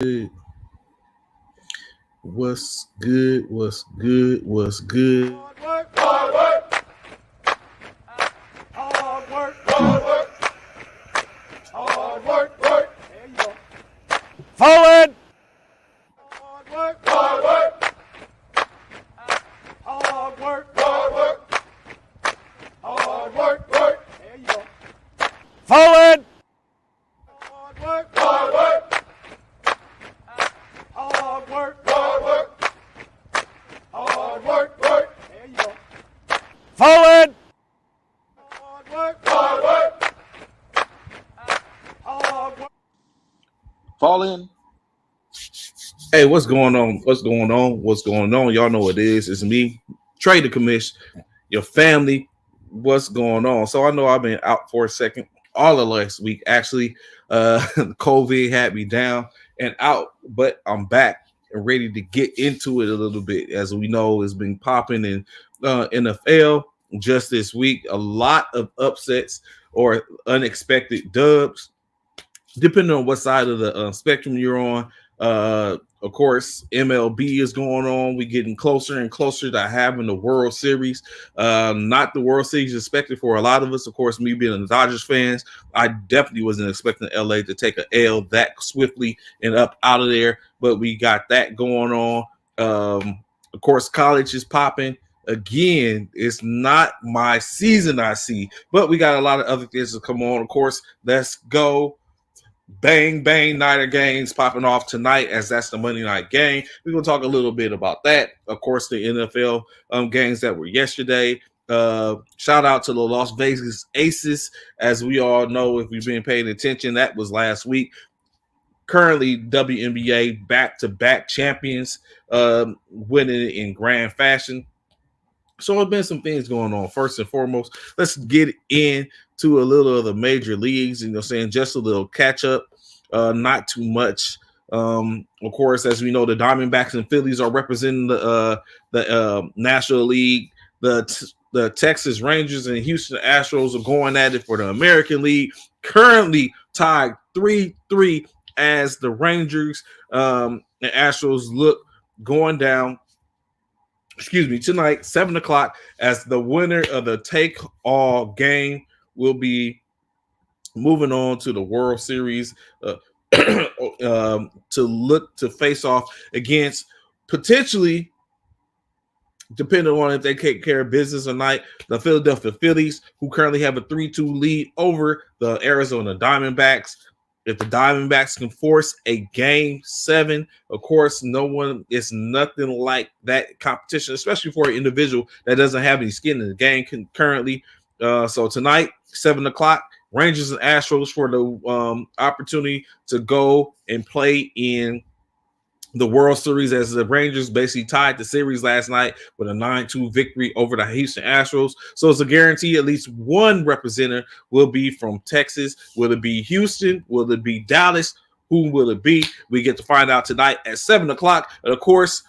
Good. What's good? What's good? What's good? Hard work, hard work, hard work, hard work, hard work, work. There you go. Fallll In. Hard work, hard work, hard work, hard work, hard work, work. There you go. Fallll In. Hard work, hard work, hard work, hard work, hard work, work. There you go. Fallll In. Hard work, hard work, hard work. Fallll In. Hey, what's going on? What's going on? What's going on? Y'all know what it is. It's me, Trey the Commish, your family. What's going on? So I know I've been out for a second, all of last week. Actually, COVID had me down and out, but I'm back and ready to get into it a little bit. As we know, it's been popping in NFL just this week. A lot of upsets or unexpected dubs, depending on what side of the spectrum you're on. Of course, MLB is going on. We're getting closer and closer to having the World Series. Not the World Series expected for a lot of us. Of course, me being a Dodgers fans, I definitely wasn't expecting LA to take an L that swiftly and up out of there. But we got that going on. Of course, college is popping. Again, it's not my season, I see, but we got a lot of other things to come on. Of course, let's go. Bang, bang, Niner games popping off tonight, as that's the Monday night game. We're going to talk a little bit about that. Of course, the NFL games that were yesterday. Shout out to the Las Vegas Aces. As we all know, if we've been paying attention, that was last week. Currently, WNBA back-to-back champions, winning in grand fashion. So there's been some things going on. First and foremost, let's get into a little of the major leagues. You know, saying just a little catch up, not too much. Of course, as we know, the Diamondbacks and Phillies are representing the National League. The Texas Rangers and Houston Astros are going at it for the American League. Currently tied 3-3 as the Rangers and Astros look going down. Tonight, 7 o'clock, as the winner of the take-all game will be moving on to the World Series to look to face off against potentially, depending on if they take care of business or not, the Philadelphia Phillies, who currently have a 3-2 lead over the Arizona Diamondbacks. If the Diamondbacks can force a game 7, of course, it's nothing like that competition, especially for an individual that doesn't have any skin in the game currently. So tonight, 7 o'clock, Rangers and Astros for the opportunity to go and play in the World Series, as the Rangers basically tied the series last night with a 9-2 victory over the Houston Astros. So it's a guarantee at least one representative will be from Texas. Will it be Houston? Will it be Dallas? Who will it be? We get to find out tonight at 7 o'clock. And of course,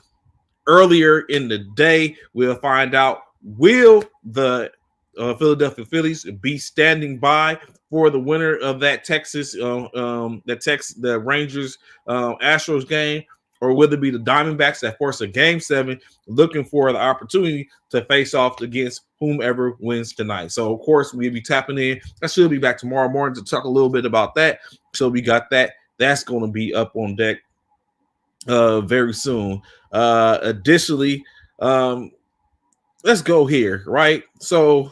earlier in the day, we'll find out, will the Philadelphia Phillies be standing by for the winner of that the Rangers Astros game? Or will it be the Diamondbacks that force a game 7, looking for the opportunity to face off against whomever wins tonight? So, of course, we'll be tapping in. I should be back tomorrow morning to talk a little bit about that. So we got that. That's going to be up on deck very soon. Additionally, let's go here, right? So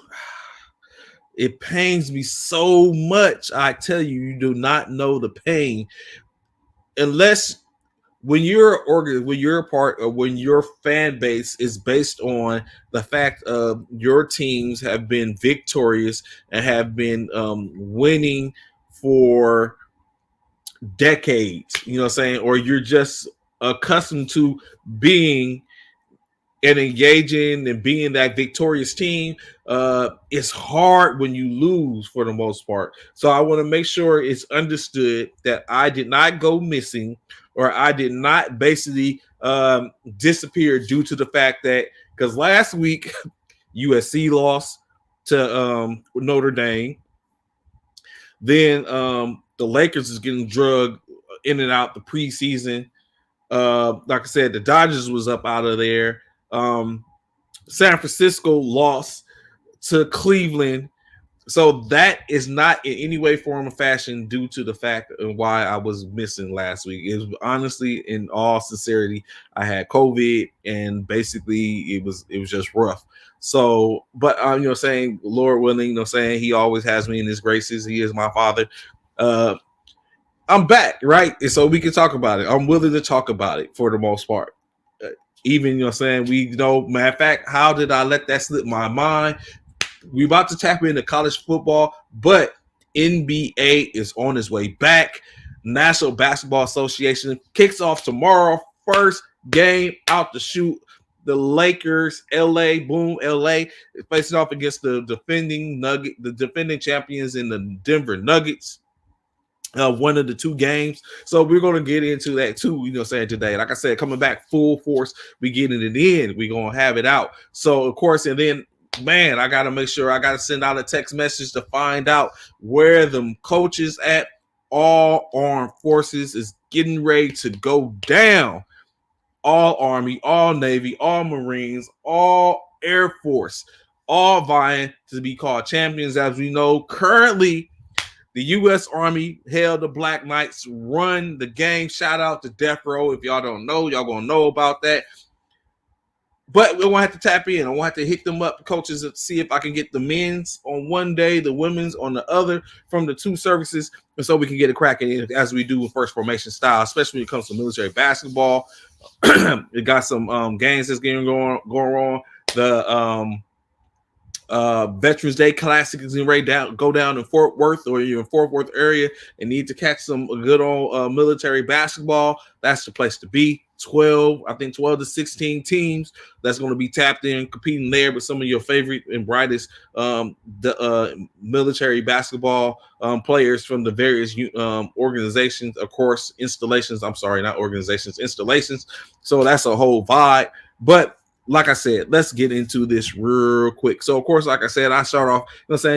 it pains me so much. I tell you, you do not know the pain unless when you're a part of, when your fan base is based on the fact of your teams have been victorious and have been winning for decades, you know what I'm saying? Or you're just accustomed to being and engaging and being that victorious team. It's hard when you lose for the most part. So I want to make sure it's understood that I did not go missing, or I did not basically disappear due to the fact that, because last week USC lost to Notre Dame. Then the Lakers is getting drugged in and out the preseason. Like I said, the Dodgers was up out of there. San Francisco lost to Cleveland. So that is not in any way, form, or fashion due to the fact of why I was missing last week. It was honestly, in all sincerity, I had COVID, and basically it was just rough. So, but saying Lord willing, saying He always has me in His graces. He is my Father. I'm back, right? And so we can talk about it. I'm willing to talk about it for the most part. Even saying we matter of fact, how did I let that slip my mind? We about to tap into college football, but NBA is on its way back. National Basketball Association kicks off tomorrow. First game out the shoot. The Lakers, LA, boom, LA facing off against the defending champions in the Denver Nuggets. One of the two games. So we're going to get into that too, saying today. Like I said, coming back full force, we getting it in. We're going to have it out. So, of course, and then, man, I got to make sure I got to send out a text message to find out where them coaches at. All armed forces is getting ready to go down. All Army, all Navy, all Marines, all Air Force, all vying to be called champions. As we know, currently, the U.S. Army held the Black Knights, run the game. Shout out to Death Row. If y'all don't know, y'all going to know about that. But we're going to have to tap in. I'm going to have to hit them up, coaches, to see if I can get the men's on one day, the women's on the other from the two services, and so we can get it cracking in as we do with first formation style, especially when it comes to military basketball. It got some games that's going on. The Veterans Day Classic is ready to go down in Fort Worth, or you're in Fort Worth area and need to catch some good old military basketball. That's the place to be. 12 to 16 teams that's going to be tapped in, competing there with some of your favorite and brightest military basketball players from the various organizations, of course, installations. I'm sorry, not organizations, installations. So that's a whole vibe. But like I said, let's get into this real quick. So, of course, like I said, I start off,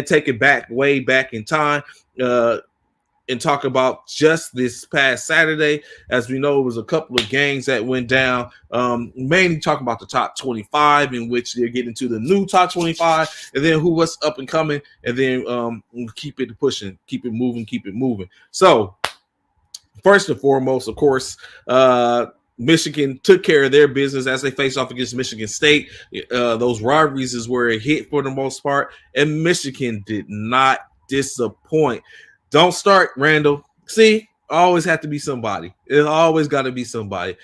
take it back, way back in time, and talk about just this past Saturday. As we know, it was a couple of games that went down. Mainly talking about the top 25, in which they're getting to the new top 25, and then what's up and coming, and then keep it pushing, keep it moving. So, first and foremost, of course, Michigan took care of their business as they faced off against Michigan State. Those rivalries is where it hit for the most part, and Michigan did not disappoint. Don't start, Randall. See, always have to be somebody. It always got to be somebody.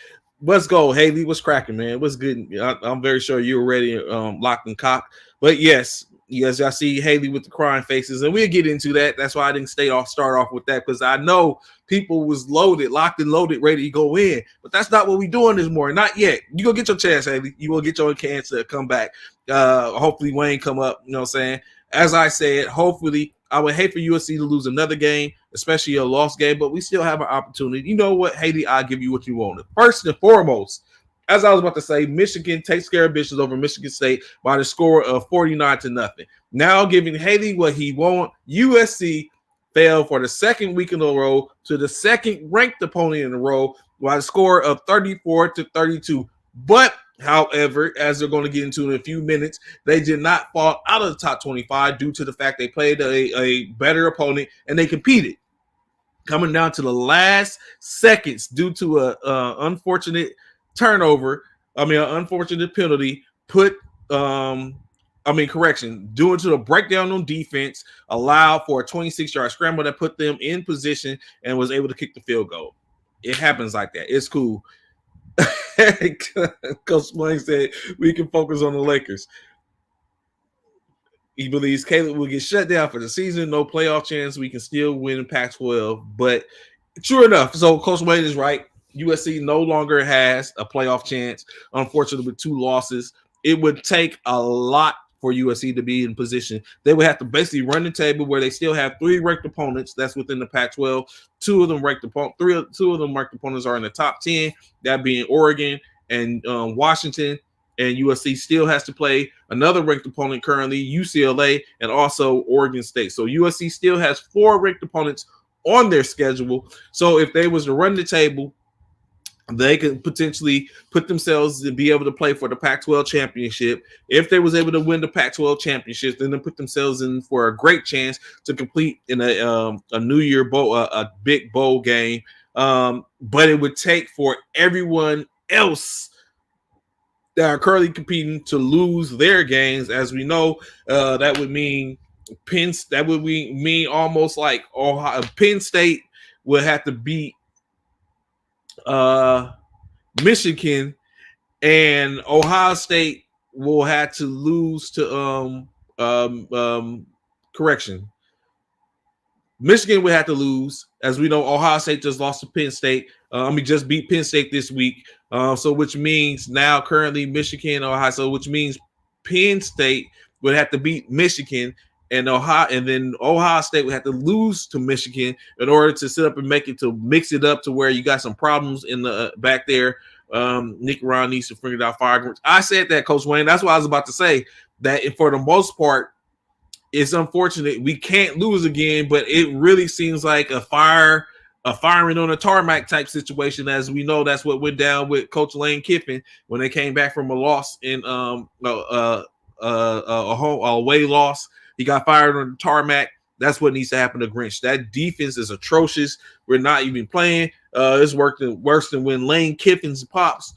Let's go, Haley. What's cracking, man? What's good? I'm very sure you're ready, locked and cocked. But yes, I see Haley with the crying faces, and we'll get into that. That's why I didn't start off with that, because I know people was locked and loaded, ready to go in. But that's not what we're doing this morning. Not yet. You gonna get your chance, Haley. You will get your chance to come back. Hopefully Wayne come up. You know what I'm saying? As I said, hopefully, I would hate for USC to lose another game, especially a lost game, but we still have an opportunity. You know what, Haley? I'll give you what you wanted. First and foremost, as I was about to say, Michigan takes care of business over Michigan State by the score of 49-0. Now giving Haley what he wants, USC fell for the second week in a row to the second ranked opponent in a row by the score of 34-32. But however, as they're going to get into in a few minutes, they did not fall out of the top 25 due to the fact they played a better opponent and they competed. Coming down to the last seconds due to an unfortunate turnover, an unfortunate penalty, due to the breakdown on defense, allowed for a 26-yard scramble that put them in position and was able to kick the field goal. It happens like that. It's cool. Coach Swank said we can focus on the Lakers. He believes Caleb will get shut down for the season. No playoff chance. We can still win Pac-12. But true enough. So Coach Wayne is right. USC no longer has a playoff chance. Unfortunately, with 2 losses, it would take a lot for USC to be in position. They would have to basically run the table where they still have 3 ranked opponents that's within the Pac-12. 2 of them ranked opponents. 2 of them ranked opponents are in the top 10. That being Oregon and Washington. And USC still has to play another ranked opponent currently, UCLA, and also Oregon State. So USC still has 4 ranked opponents on their schedule. So if they was to run the table, they could potentially put themselves to be able to play for the Pac-12 championship. If they was able to win the Pac-12 championship, then they put themselves in for a great chance to complete in a New Year bowl, a big bowl game. But it would take for everyone else that are currently competing to lose their games. As we know, that would mean mean almost like Ohio, Penn State would have to beat uh, Michigan, and Ohio State will have to lose to um, um, correction. Michigan would have to lose, as we know. Ohio State just lost to Penn State. Just beat Penn State this week. So which means now currently Michigan, Ohio. So which means Penn State would have to beat Michigan, and Ohio, and then Ohio State would have to lose to Michigan in order to sit up and make it to mix it up to where you got some problems in the back there. Nick Ron needs to figure it out. Fire. I said that, Coach Wayne. That's what I was about to say. That for the most part, it's unfortunate we can't lose again, but it really seems like a firing on a tarmac type situation. As we know, that's what went down with Coach Lane Kiffin when they came back from a loss in a away loss. He got fired on the tarmac. That's what needs to happen to Grinch. That defense is atrocious. We're not even playing. It's working worse than when Lane Kiffin's pops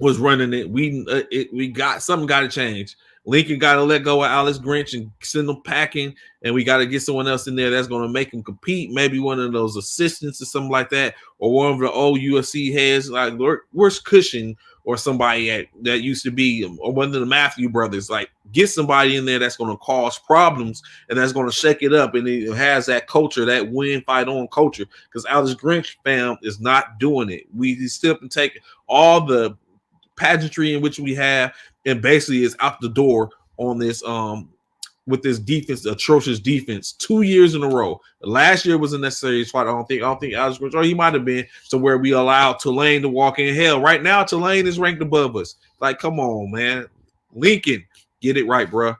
was running it. We got something got to change. Lincoln got to let go of Alex Grinch and send them packing, and we got to get someone else in there that's going to make them compete. Maybe one of those assistants or something like that, or one of the old USC heads like where's Cushing or somebody that used to be, or one of the Matthew brothers. Like, get somebody in there that's going to cause problems and that's going to shake it up, and it has that culture, that win, fight on culture. Because Alex Grinch fam is not doing it. We still can take all the pageantry in which we have, and basically is out the door on this with this defense, atrocious defense, 2 years in a row. Last year was a necessary spot. I don't think Alex Grinch, or he might have been, to where we allowed Tulane to walk in. Hell, right now Tulane is ranked above us. Like, come on, man. Lincoln, get it right, bro.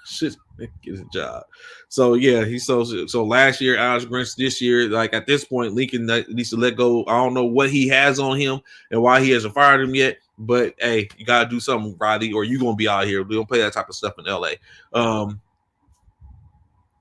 Shit, get a job. So yeah, he's so last year, Alex Grinch. This year, like at this point, Lincoln needs to let go. I don't know what he has on him and why he hasn't fired him yet. But hey, you gotta do something, Riley, or you're gonna be out here. We don't play that type of stuff in LA.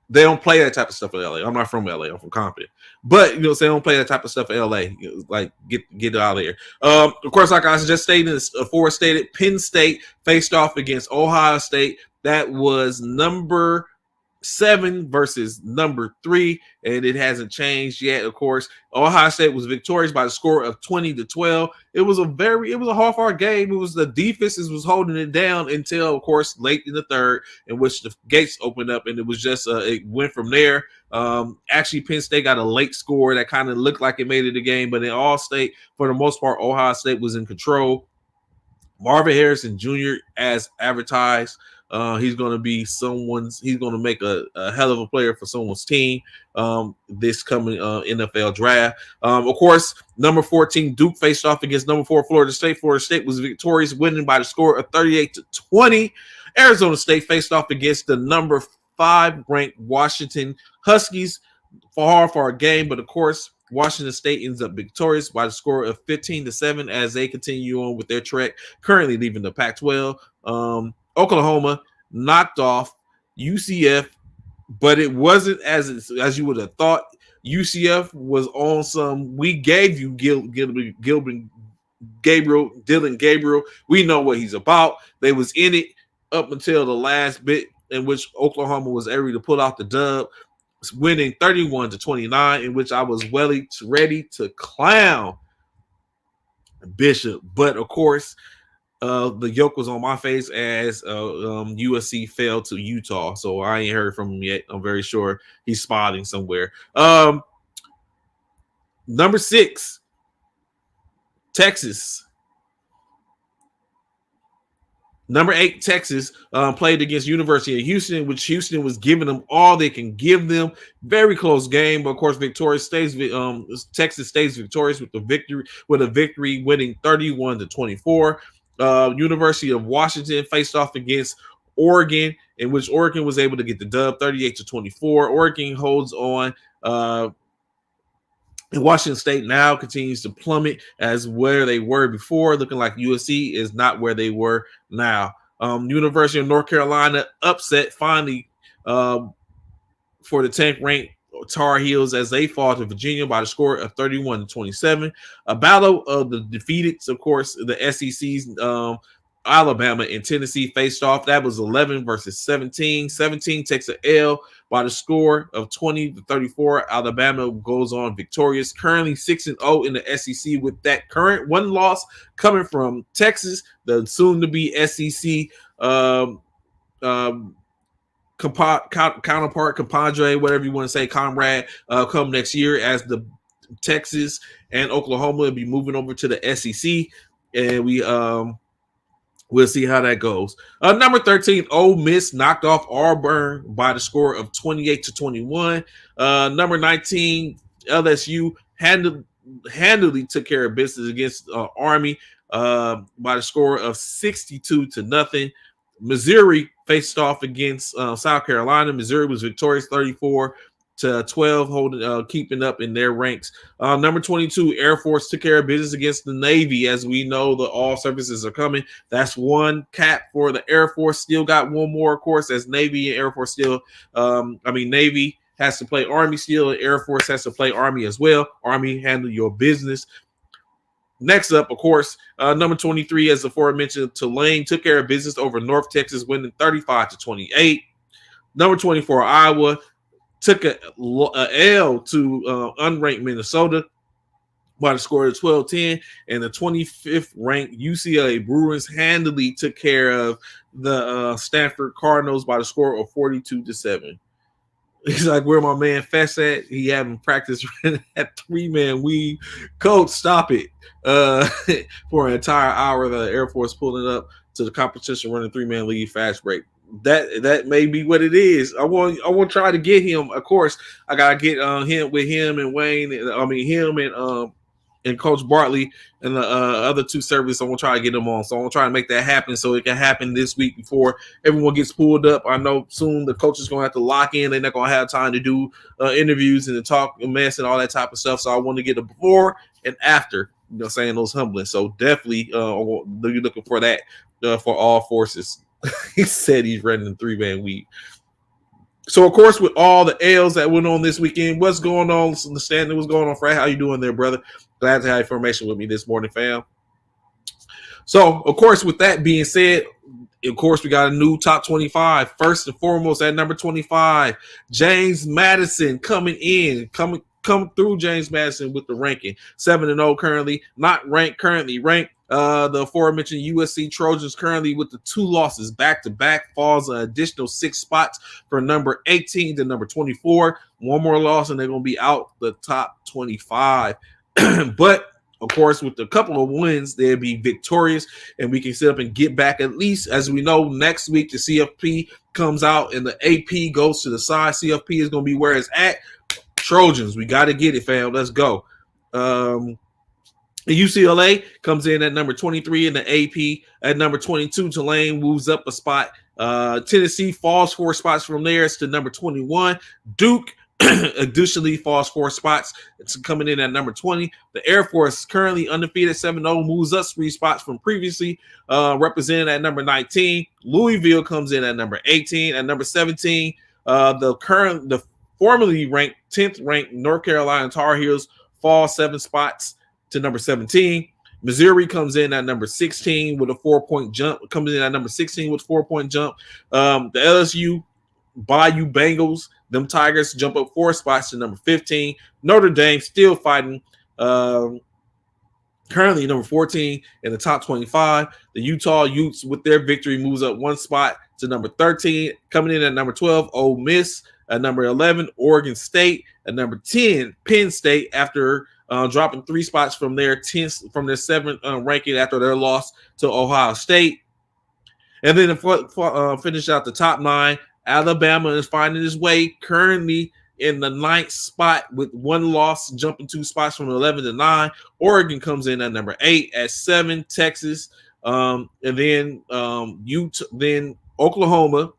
They don't play that type of stuff in LA. I'm not from LA. I'm from Compton. But you know, they don't play that type of stuff in LA. Like, get it out of here. Of course, like I just stated, before stated, Penn State faced off against Ohio State. That was number 7 versus number 3, and it hasn't changed yet. Of course, Ohio State was victorious by the score of 20-12. It was a hard-fought game. It was the defenses was holding it down until, of course, late in the third, in which the gates opened up, and it was just it went from there. Actually, Penn State got a late score that kind of looked like it made it a game, but in all state, for the most part, Ohio State was in control. Marvin Harrison Jr., as advertised, he's going to be he's going to make a hell of a player for someone's team this coming NFL draft. Of course, number 14 Duke faced off against number 4 Florida State. Florida State was victorious, winning by the score of 38-20. Arizona State faced off against the number 5 ranked Washington Huskies for a game, but of course, Washington State ends up victorious by the score of 15-7 as they continue on with their trek, currently leaving the Pac-12. Oklahoma knocked off UCF, but it wasn't as you would have thought. UCF was on some, we gave you Dylan Gabriel. We know what he's about. They was in it up until the last bit, in which Oklahoma was able to pull out the dub, winning 31-29, in which I was ready to clown Bishop. But of course, the yoke was on my face as USC fell to Utah. So I ain't heard from him yet. I'm very sure he's spotting somewhere. Number 6, Texas. Number 8, Texas played against University of Houston, which Houston was giving them all they can give them. Very close game, but of course, Texas stays victorious with a victory, winning 31-24. University of Washington faced off against Oregon, in which Oregon was able to get the dub 38-24. Oregon holds on. And Washington State now continues to plummet as where they were before, looking like USC is not where they were now. University of North Carolina upset finally for the 10th ranked Tar Heels as they fall to Virginia by the score of 31-27. A battle of the defeated, of course, the SEC's Alabama and Tennessee faced off. That was 11 versus 17. 17 takes an L by the score of 20-34. Alabama goes on victorious, currently 6-0 in the SEC, with that current one loss coming from Texas, the soon-to-be SEC counterpart, compadre, whatever you want to say, comrade, come next year, as the Texas and Oklahoma will be moving over to the SEC, and we'll see how that goes. Number 13, Ole Miss knocked off Auburn by the score of 28-21. Number 19, LSU handily took care of business against Army by the score of 62-0. Missouri faced off against South Carolina. Missouri was victorious 34-12, holding keeping up in their ranks. Number 22, Air Force took care of business against the Navy. As we know, the all services are coming. That's one cap for the Air Force. Still got one more, of course, as Navy and Air Force still. Navy has to play Army still, and Air Force has to play Army as well. Army, handle your business. Next up, of course, number 23, as aforementioned, Tulane took care of business over North Texas, winning 35-28. Number 24, Iowa took a L to unranked Minnesota by the score of 12-10, and the 25th ranked UCLA Bruins handily took care of the Stanford Cardinals by the score of 42-7. He's like, where my man Fess at? He having practice at 3-man weave. Coach, stop it. For an entire hour, the Air Force pulling up to the competition, running 3-man league fast break. That may be what it is. I want to try to get him. Of course, I gotta get him and Wayne. Him and Coach Bartley and the other two services. I want to try to get them on. So I want to try to make that happen so it can happen this week before everyone gets pulled up. I know soon the coach is going to have to lock in. They're not going to have time to do interviews and to talk mess and all that type of stuff. So I want to get a before and after, saying those humbling. So definitely you're looking for that for all forces. He said he's running 3-man week. So, of course, with all the L's that went on this weekend, what's going on? Understanding what's going on, Fred? How you doing there, brother? Glad to have information with me this morning, fam. So, of course, with that being said, of course, we got a new top 25. First and foremost, at number 25, James Madison coming through. James Madison with the ranking 7-0 currently, not ranked. Currently ranked. The aforementioned USC Trojans currently with the 2 losses back-to-back falls an additional 6 spots for number 18 to number 24. One more loss and they're going to be out the top 25. But, of course, with a couple of wins, they'll be victorious and we can sit up and get back at least, as we know, next week the CFP comes out and the AP goes to the side. CFP is going to be where it's at. Trojans, we got to get it, fam. Let's go. UCLA comes in at number 23 in the AP. At number 22, Tulane moves up a spot. Tennessee falls 4 spots from there. It's to number 21. Duke additionally falls 4 spots. It's coming in at number 20. The Air Force currently undefeated 7-0, moves up 3 spots from previously represented at number 19. Louisville comes in at number 18. At number 17, the formerly ranked 10th ranked North Carolina Tar Heels fall 7 spots to number 17. Missouri comes in at number 16 with a 4-point jump. Comes in at number 16 with 4-point jump. The LSU Bayou Bengals, them Tigers jump up 4 spots to number 15. Notre Dame still fighting. Currently number 14 in the top 25. The Utah Utes with their victory moves up 1 spot to number 13. Coming in at number 12, Ole Miss. At number 11, Oregon State. At number 10, Penn State, after dropping 3 spots from their 7th ranking after their loss to Ohio State. And then finish out the top 9, Alabama is finding its way currently in the 9th spot with 1 loss, jumping 2 spots from 11 to 9. Oregon comes in at number 8. At 7, Texas. And then Oklahoma,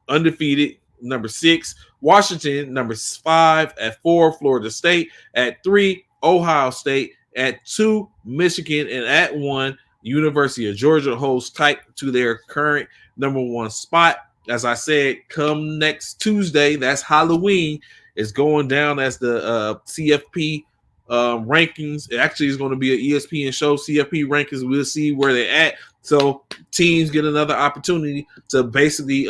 undefeated, number 6. Washington, number 5. At 4, Florida State. At 3, Ohio State. At 2, Michigan. And at 1, University of Georgia holds tight to their current number 1 spot. As I said, come next Tuesday, that's Halloween, is going down as the CFP rankings. It actually is going to be an ESPN show, CFP rankings. We'll see where they're at. So teams get another opportunity to basically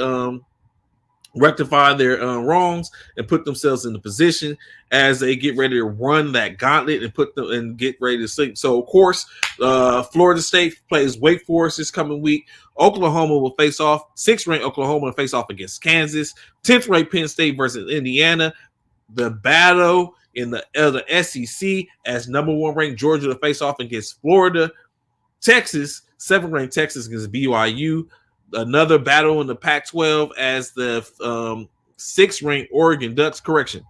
rectify their wrongs and put themselves in the position as they get ready to run that gauntlet and put them and get ready to sleep. So of course, Florida State plays Wake Forest this coming week. Oklahoma will face off, 6th ranked Oklahoma will face off against Kansas. 10th ranked Penn State versus Indiana. The battle in the SEC as number 1 ranked Georgia to face off against Florida. Texas, 7th ranked Texas against BYU. Another battle in the Pac-12 as the 6th ranked Oregon Ducks, 8th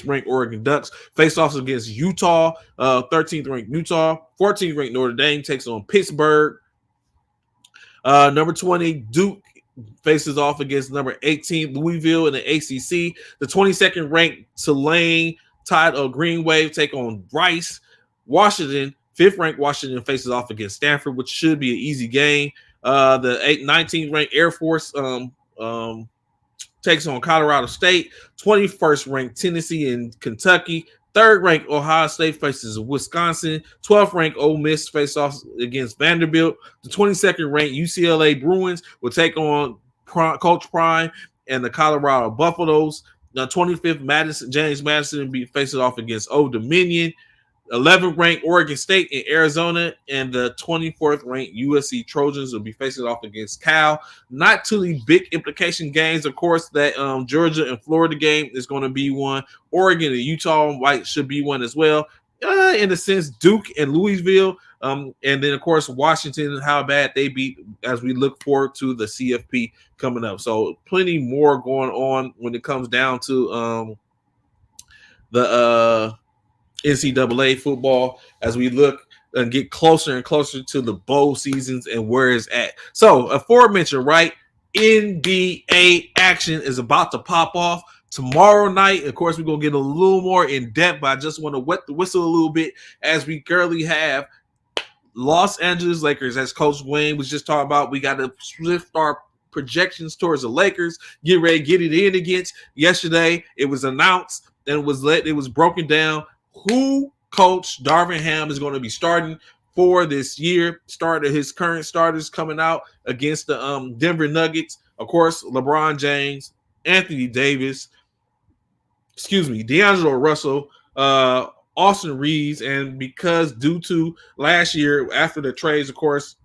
ranked Oregon Ducks face off against Utah, 13th ranked Utah. 14th ranked Notre Dame takes on Pittsburgh. Number 20, Duke faces off against number 18, Louisville in the ACC. The 22nd ranked Tulane Tide of Green Wave take on Rice. Washington, 5th ranked Washington faces off against Stanford, which should be an easy game. The 19th ranked Air Force takes on Colorado State. 21st ranked Tennessee and Kentucky. 3rd ranked Ohio State faces Wisconsin. 12th ranked Ole Miss face off against Vanderbilt. The 22nd ranked UCLA Bruins will take on Coach Prime and the Colorado Buffaloes. The 25th James Madison will be facing off against Old Dominion. 11th ranked Oregon State in Arizona, and the 24th ranked USC Trojans will be facing off against Cal. Not too many big implication games, of course. That Georgia and Florida game is going to be one. Oregon and Utah should be one as well. In a sense, Duke and Louisville, and then of course Washington. How bad they beat as we look forward to the CFP coming up. So plenty more going on when it comes down to the NCAA football as we look and get closer and closer to the bowl seasons and where it's at. So aforementioned, right? NBA action is about to pop off tomorrow night. Of course, we're going to get a little more in depth, but I just want to wet the whistle a little bit as we currently have Los Angeles Lakers, as Coach Wayne was just talking about. We got to shift our projections towards the Lakers, get ready, get it in against. Yesterday, it was announced and it was broken down who Coach Darvin Ham is going to be starting for this year. Started his current starters coming out against the Denver Nuggets. Of course, LeBron James, Anthony Davis, D'Angelo Russell, Austin Reeves, and because due to last year after the trades, of course,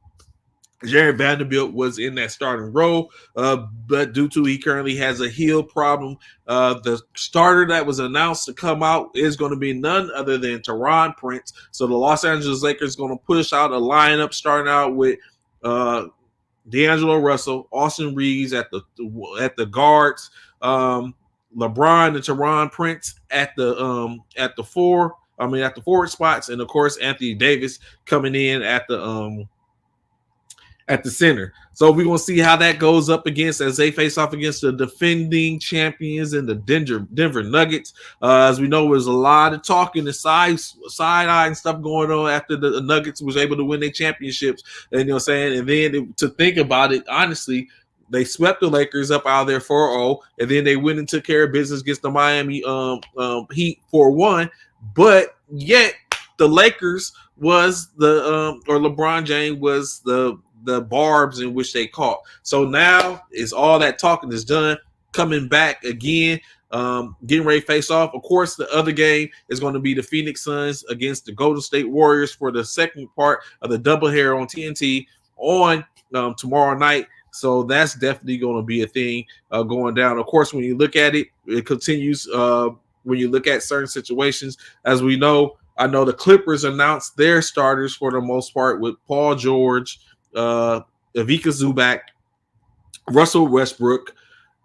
Jared Vanderbilt was in that starting role, but due to he currently has a heel problem, the starter that was announced to come out is going to be none other than Teron Prince. So the Los Angeles Lakers going to push out a lineup starting out with D'Angelo Russell, Austin Reeves at the guards, LeBron and Teron Prince at the forward spots, and of course Anthony Davis coming in at the center. So we're going to see how that goes up against as they face off against the defending champions and the Denver Nuggets. As we know, there's a lot of talk in the side-eye and stuff going on after the Nuggets was able to win their championships. And you know what I'm saying? And then to think about it, honestly, they swept the Lakers up out of their 4-0, and then they went and took care of business against the Miami Heat 4-1. But yet the Lakers was or LeBron James was the barbs in which they caught. So now is all that talking is done. Coming back again, getting ready to face off. Of course, the other game is going to be the Phoenix Suns against the Golden State Warriors for the second part of the doubleheader on TNT on tomorrow night. So that's definitely going to be a thing going down. Of course, when you look at it, it continues when you look at certain situations. As we know, I know the Clippers announced their starters for the most part with Paul George, Ivica Zubac, Russell Westbrook,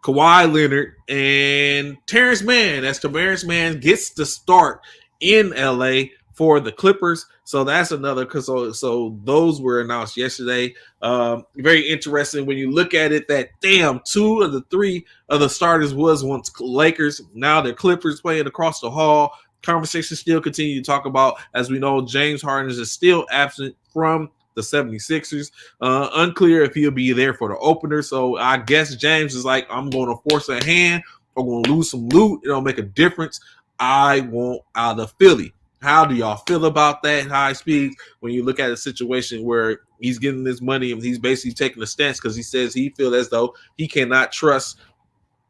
Kawhi Leonard, and Terrence Mann. As Terrence Mann gets the start in LA for the Clippers. So that's another because so those were announced yesterday. Very interesting when you look at it. That damn 2 of the 3 of the starters was once Lakers. Now they're Clippers playing across the hall. Conversation still continue to talk about, as we know, James Harden is still absent from the 76ers. Unclear if he'll be there for the opener. So I guess James is like, I'm going to force a hand. I'm going to lose some loot. It'll make a difference. I want out of Philly. How do y'all feel about that high speed when you look at a situation where he's getting this money and he's basically taking a stance because he says he feels as though he cannot trust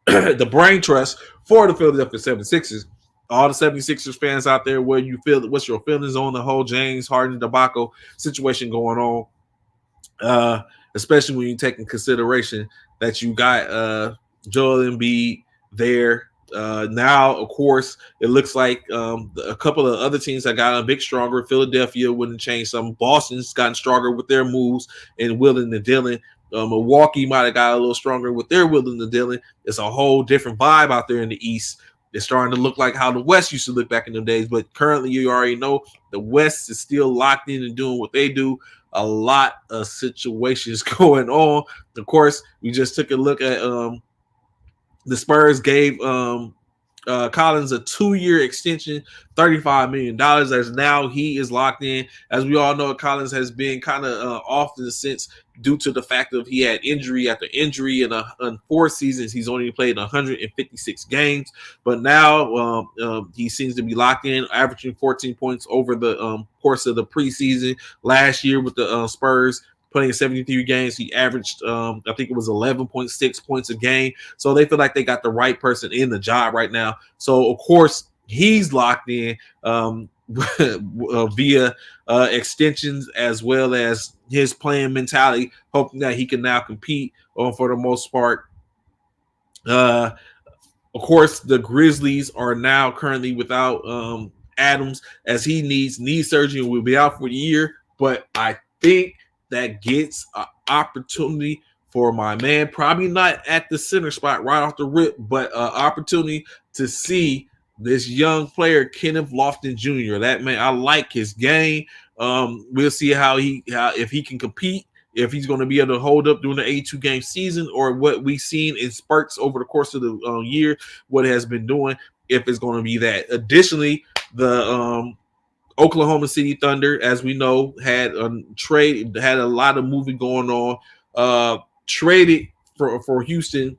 the brain trust for the Philadelphia 76ers. All the 76ers fans out there, where you feel, what's your feelings on the whole James Harden debacle situation going on? Especially when you take in consideration that you got Joel Embiid there. Now, of course, it looks like a couple of other teams that got a bit stronger. Philadelphia wouldn't change some. Boston's gotten stronger with their moves and willing and dealing. Milwaukee might have got a little stronger with their willing and dealing. It's a whole different vibe out there in the East. It's starting to look like how the West used to look back in the days. But currently, you already know the West is still locked in and doing what they do. A lot of situations going on. Of course, we just took a look at the Spurs gave Collins a 2-year extension, $35 million. As now he is locked in. As we all know, Collins has been kind of off in the sense due to the fact that he had injury after injury. In 4 seasons, he's only played 156 games. But now he seems to be locked in, averaging 14 points over the course of the preseason. Last year with the Spurs, playing 73 games, he averaged, I think it was 11.6 points a game. So they feel like they got the right person in the job right now. So, of course, he's locked in via extensions, as well as his playing mentality, hoping that he can now compete for the most part. Of course, the Grizzlies are now currently without Adams, as he needs knee surgery and will be out for the year. But I think that gets an opportunity for my man, probably not at the center spot right off the rip, but an opportunity to see this young player, Kenneth Lofton Jr. That man, I like his game. We'll see how if he can compete, if he's going to be able to hold up during the 82 game season, or what we've seen in spurts over the course of the year, what it has been doing, if it's going to be that. Additionally, the Oklahoma City Thunder, as we know, had a lot of moving going on. Traded for Houston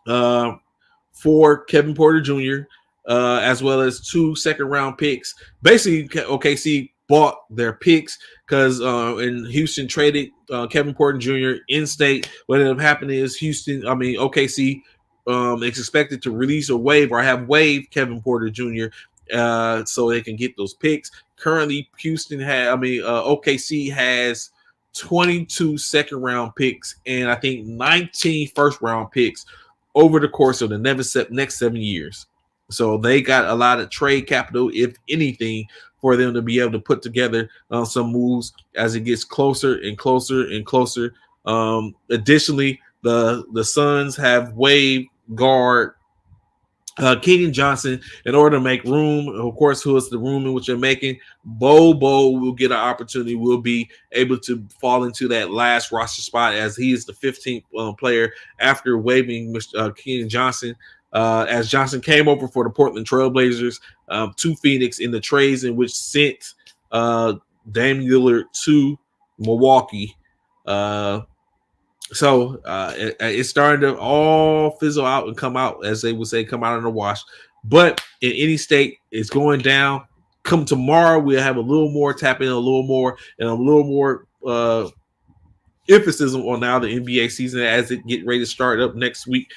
for Kevin Porter Jr., as well as 2 second-round picks. Basically, OKC bought their picks because in Houston traded Kevin Porter Jr. in-state. What ended up happening is OKC is expected to release a waive or have waived Kevin Porter Jr. So they can get those picks. Currently, OKC has 22 second-round picks and I think 19 first-round picks over the course of the next 7 years. So they got a lot of trade capital, if anything, for them to be able to put together some moves as it gets closer and closer and closer. Additionally, the Suns have waived guard Keaton Johnson in order to make room. Of course, who is the room in which you're making? Bobo will get an opportunity, will be able to fall into that last roster spot, as he is the 15th player after waiving Keaton Johnson. As Johnson came over for the Portland Trailblazers to Phoenix in the trades in which sent Dame Lillard to Milwaukee. So it's starting to all fizzle out and come out, as they would say, come out in the wash. But in any state, it's going down. Come tomorrow, we'll have a little more tap in, a little more emphasis on now the NBA season as it get ready to start up next week.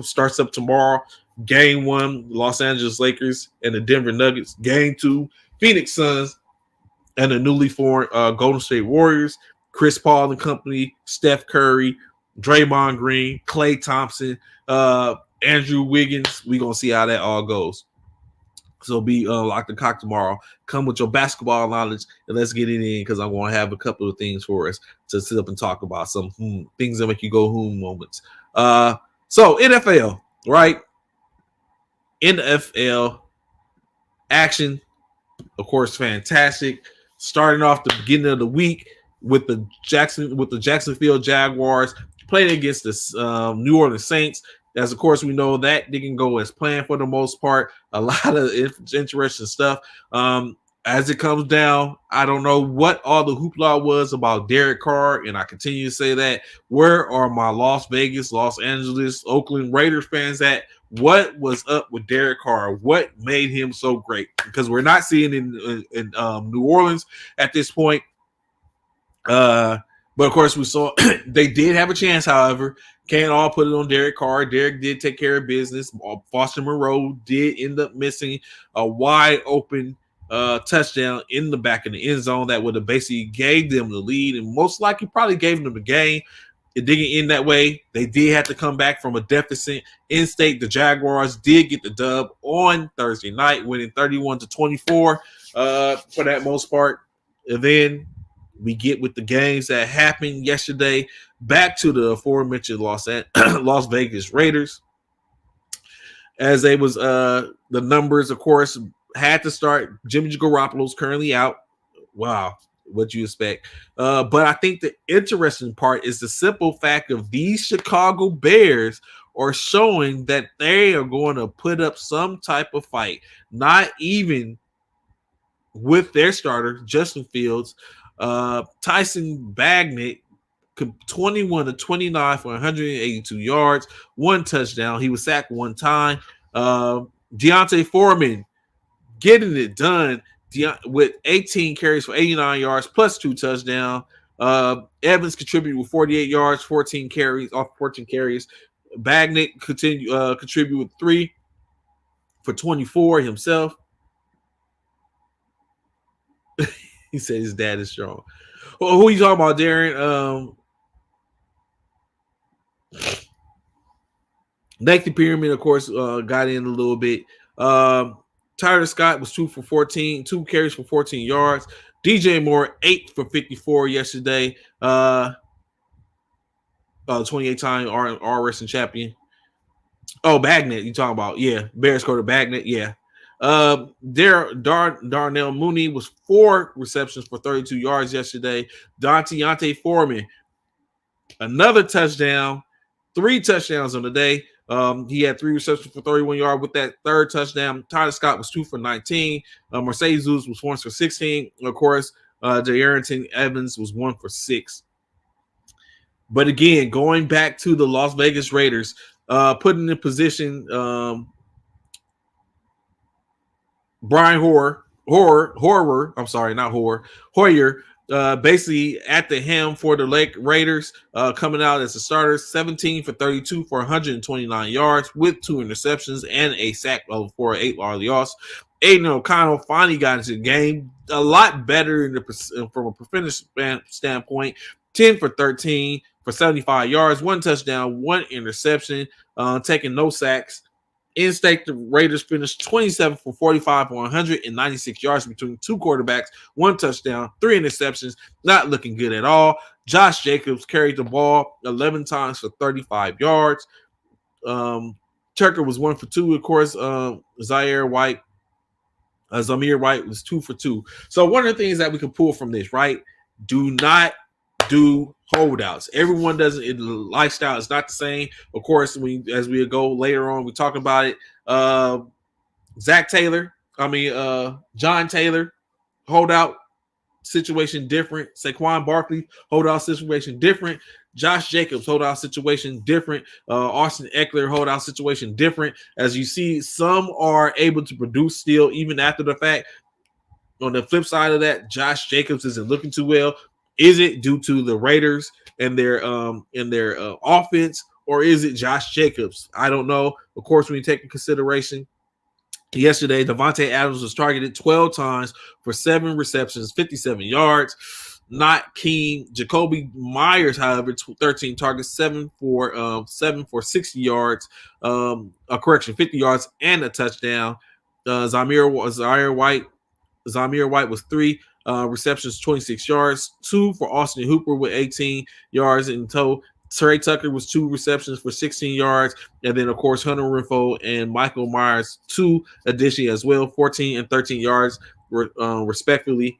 Starts up tomorrow. Game 1, Los Angeles Lakers and the Denver Nuggets. Game 2, Phoenix Suns and the newly formed Golden State Warriors. Chris Paul and company, Steph Curry, Draymond Green, Klay Thompson, Andrew Wiggins. We're going to see how that all goes. So be locked and cocked tomorrow. Come with your basketball knowledge and let's get it in, because I'm going to have a couple of things for us to sit up and talk about. Some things that make you go moments. So NFL, right? NFL action of course, fantastic. Starting off the beginning of the week with the Jacksonville Jaguars playing against the New Orleans Saints. As of course we know that didn't go as planned for the most part. A lot of interesting stuff. As it comes down, I don't know what all the hoopla was about Derek Carr, and I continue to say that. Where are my Las Vegas, Los Angeles, Oakland Raiders fans at? What was up with Derek Carr? What made him so great? Because we're not seeing in New Orleans at this point. But of course, we saw they did have a chance. However, can't all put it on Derek Carr. Derek did take care of business. Foster Moreau did end up missing a wide open touchdown in the back of the end zone that would have basically gave them the lead and most likely probably gave them the game. It didn't end that way. They did have to come back from a deficit. In state, the Jaguars did get the dub on Thursday night, winning 31-24 for that most part. And then we get with the games that happened yesterday. Back to the aforementioned Las Vegas Raiders. As they was the numbers, of course, had to start. Jimmy Garoppolo's currently out. Wow. What you expect. But I think the interesting part is the simple fact of these Chicago Bears are showing that they are going to put up some type of fight, not even with their starter, Justin Fields. Tyson Bagnet, 21-29 for 182 yards, one touchdown. He was sacked one time. Deontay Foreman getting it done with 18 carries for 89 yards plus two touchdowns. Evans contributed with 48 yards, 14 carries. Bagnet contributed with 3 for 24 himself. He said his dad is strong. Well, who are you talking about, Darren? Nathan Pyramid, of course, got in a little bit. Tyler Scott was 2 carries for 14 yards. DJ Moore, 8 for 54 yesterday. 28-time R wrestling champion. Oh, Bagnet, you talking about? Yeah, Bears quarter Bagnet. Yeah. Darnell Mooney was 4 receptions for 32 yards yesterday. Deontay Foreman, another touchdown, 3 touchdowns on the day. He had 3 receptions for 31 yards with that third touchdown. Tyler Scott was 2 for 19. Mercedes was 1 for 16. Of course, De'Aaron Evans was 1 for 6. But again, going back to the Las Vegas Raiders, putting in position Brian Hoyer, basically at the helm for the Lake Raiders, coming out as a starter, 17 for 32 for 129 yards with 2 interceptions and a sack for 8-yard loss. Aiden O'Connell finally got into the game a lot better from a percentage standpoint. 10 for 13 for 75 yards, 1 touchdown, 1 interception, taking no sacks. In-state, the Raiders finished 27 for 45 for 196 yards between 2 quarterbacks, 1 touchdown, 3 interceptions. Not looking good at all. Josh Jacobs carried the ball 11 times for 35 yards. Tucker was 1 for 2, of course. Zamir White was 2 for 2. So one of the things that we can pull from this, right? Do not do holdouts. Everyone does it. The lifestyle is not the same. Of course, as we go later on, we talk about it. John Taylor, holdout situation different. Saquon Barkley, holdout situation different. Josh Jacobs, holdout situation different. Austin Eckler, holdout situation different. As you see, some are able to produce still even after the fact. On the flip side of that, Josh Jacobs isn't looking too well. Is it due to the Raiders and their offense, or is it Josh Jacobs? I don't know. Of course, when you take in consideration, yesterday Devontae Adams was targeted 12 times for 7 receptions, 57 yards. Not keen. Jacoby Myers, however, 13 targets, 7 for 60 yards. 50 yards and a touchdown. Zamir White was 3 receptions, 26 yards, 2 for Austin Hooper with 18 yards in tow. Trey Tucker was 2 receptions for 16 yards. And then, of course, Hunter Renfrow and Michael Myers, 2 additionally as well, 14 and 13 yards. respectfully,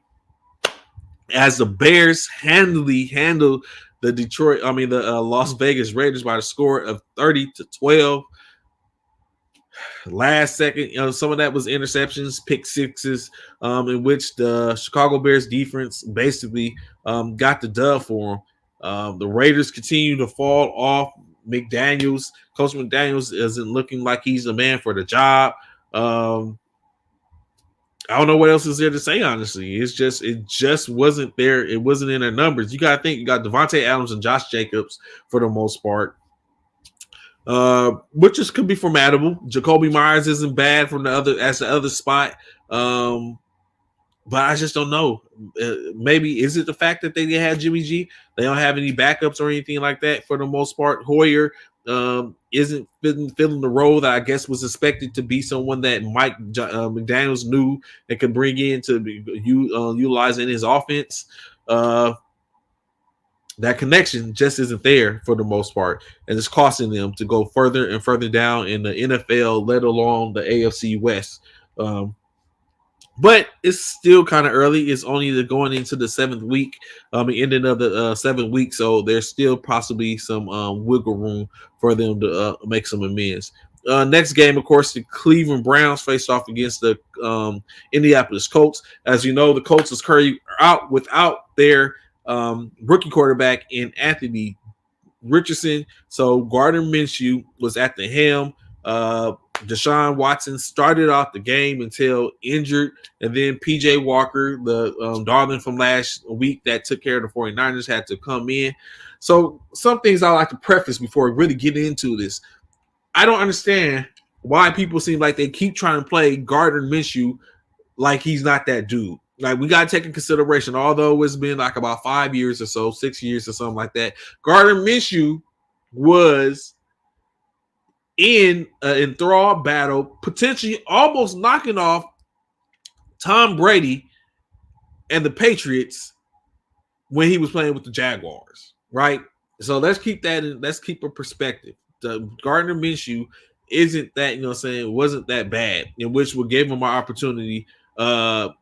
as the Bears handily handled the Las Vegas Raiders by the score of 30-12. Last second, some of that was interceptions, pick sixes, in which the Chicago Bears defense basically got the dub for them. The Raiders continue to fall off. Coach McDaniels isn't looking like he's the man for the job. I don't know what else is there to say, honestly. It just wasn't there. It wasn't in their numbers. You got to think you got Devontae Adams and Josh Jacobs for the most part, which just could be formidable. Jacoby Myers isn't bad from the other spot. But I just don't know. Maybe is it the fact that they had Jimmy G? They don't have any backups or anything like that for the most part. Hoyer isn't filling the role that I guess was expected to be someone that Mike McDaniels knew and could bring in to utilize in his offense. That connection just isn't there for the most part, and it's costing them to go further and further down in the NFL, let alone the AFC West. But it's still kind of early. It's only going into the 7th week, ending of the 7th week. So there's still possibly some wiggle room for them to make some amends. Next game, of course, the Cleveland Browns faced off against the Indianapolis Colts. As you know, the Colts is currently out without their rookie quarterback in Anthony Richardson. So Gardner Minshew was at the helm. Deshaun Watson started off the game until injured, and then PJ Walker, the darling from last week that took care of the 49ers, had to come in. So some things I like to preface before we really get into this. I don't understand why people seem like they keep trying to play Gardner Minshew like he's not that dude. Like, we got to take in consideration, although it's been like about 5 years or so, 6 years or something like that, Gardner Minshew was in an enthralled battle, potentially almost knocking off Tom Brady and the Patriots when he was playing with the Jaguars, right? So let's keep that in, let's keep a perspective. The Gardner Minshew isn't that, wasn't that bad, in which will give him an opportunity to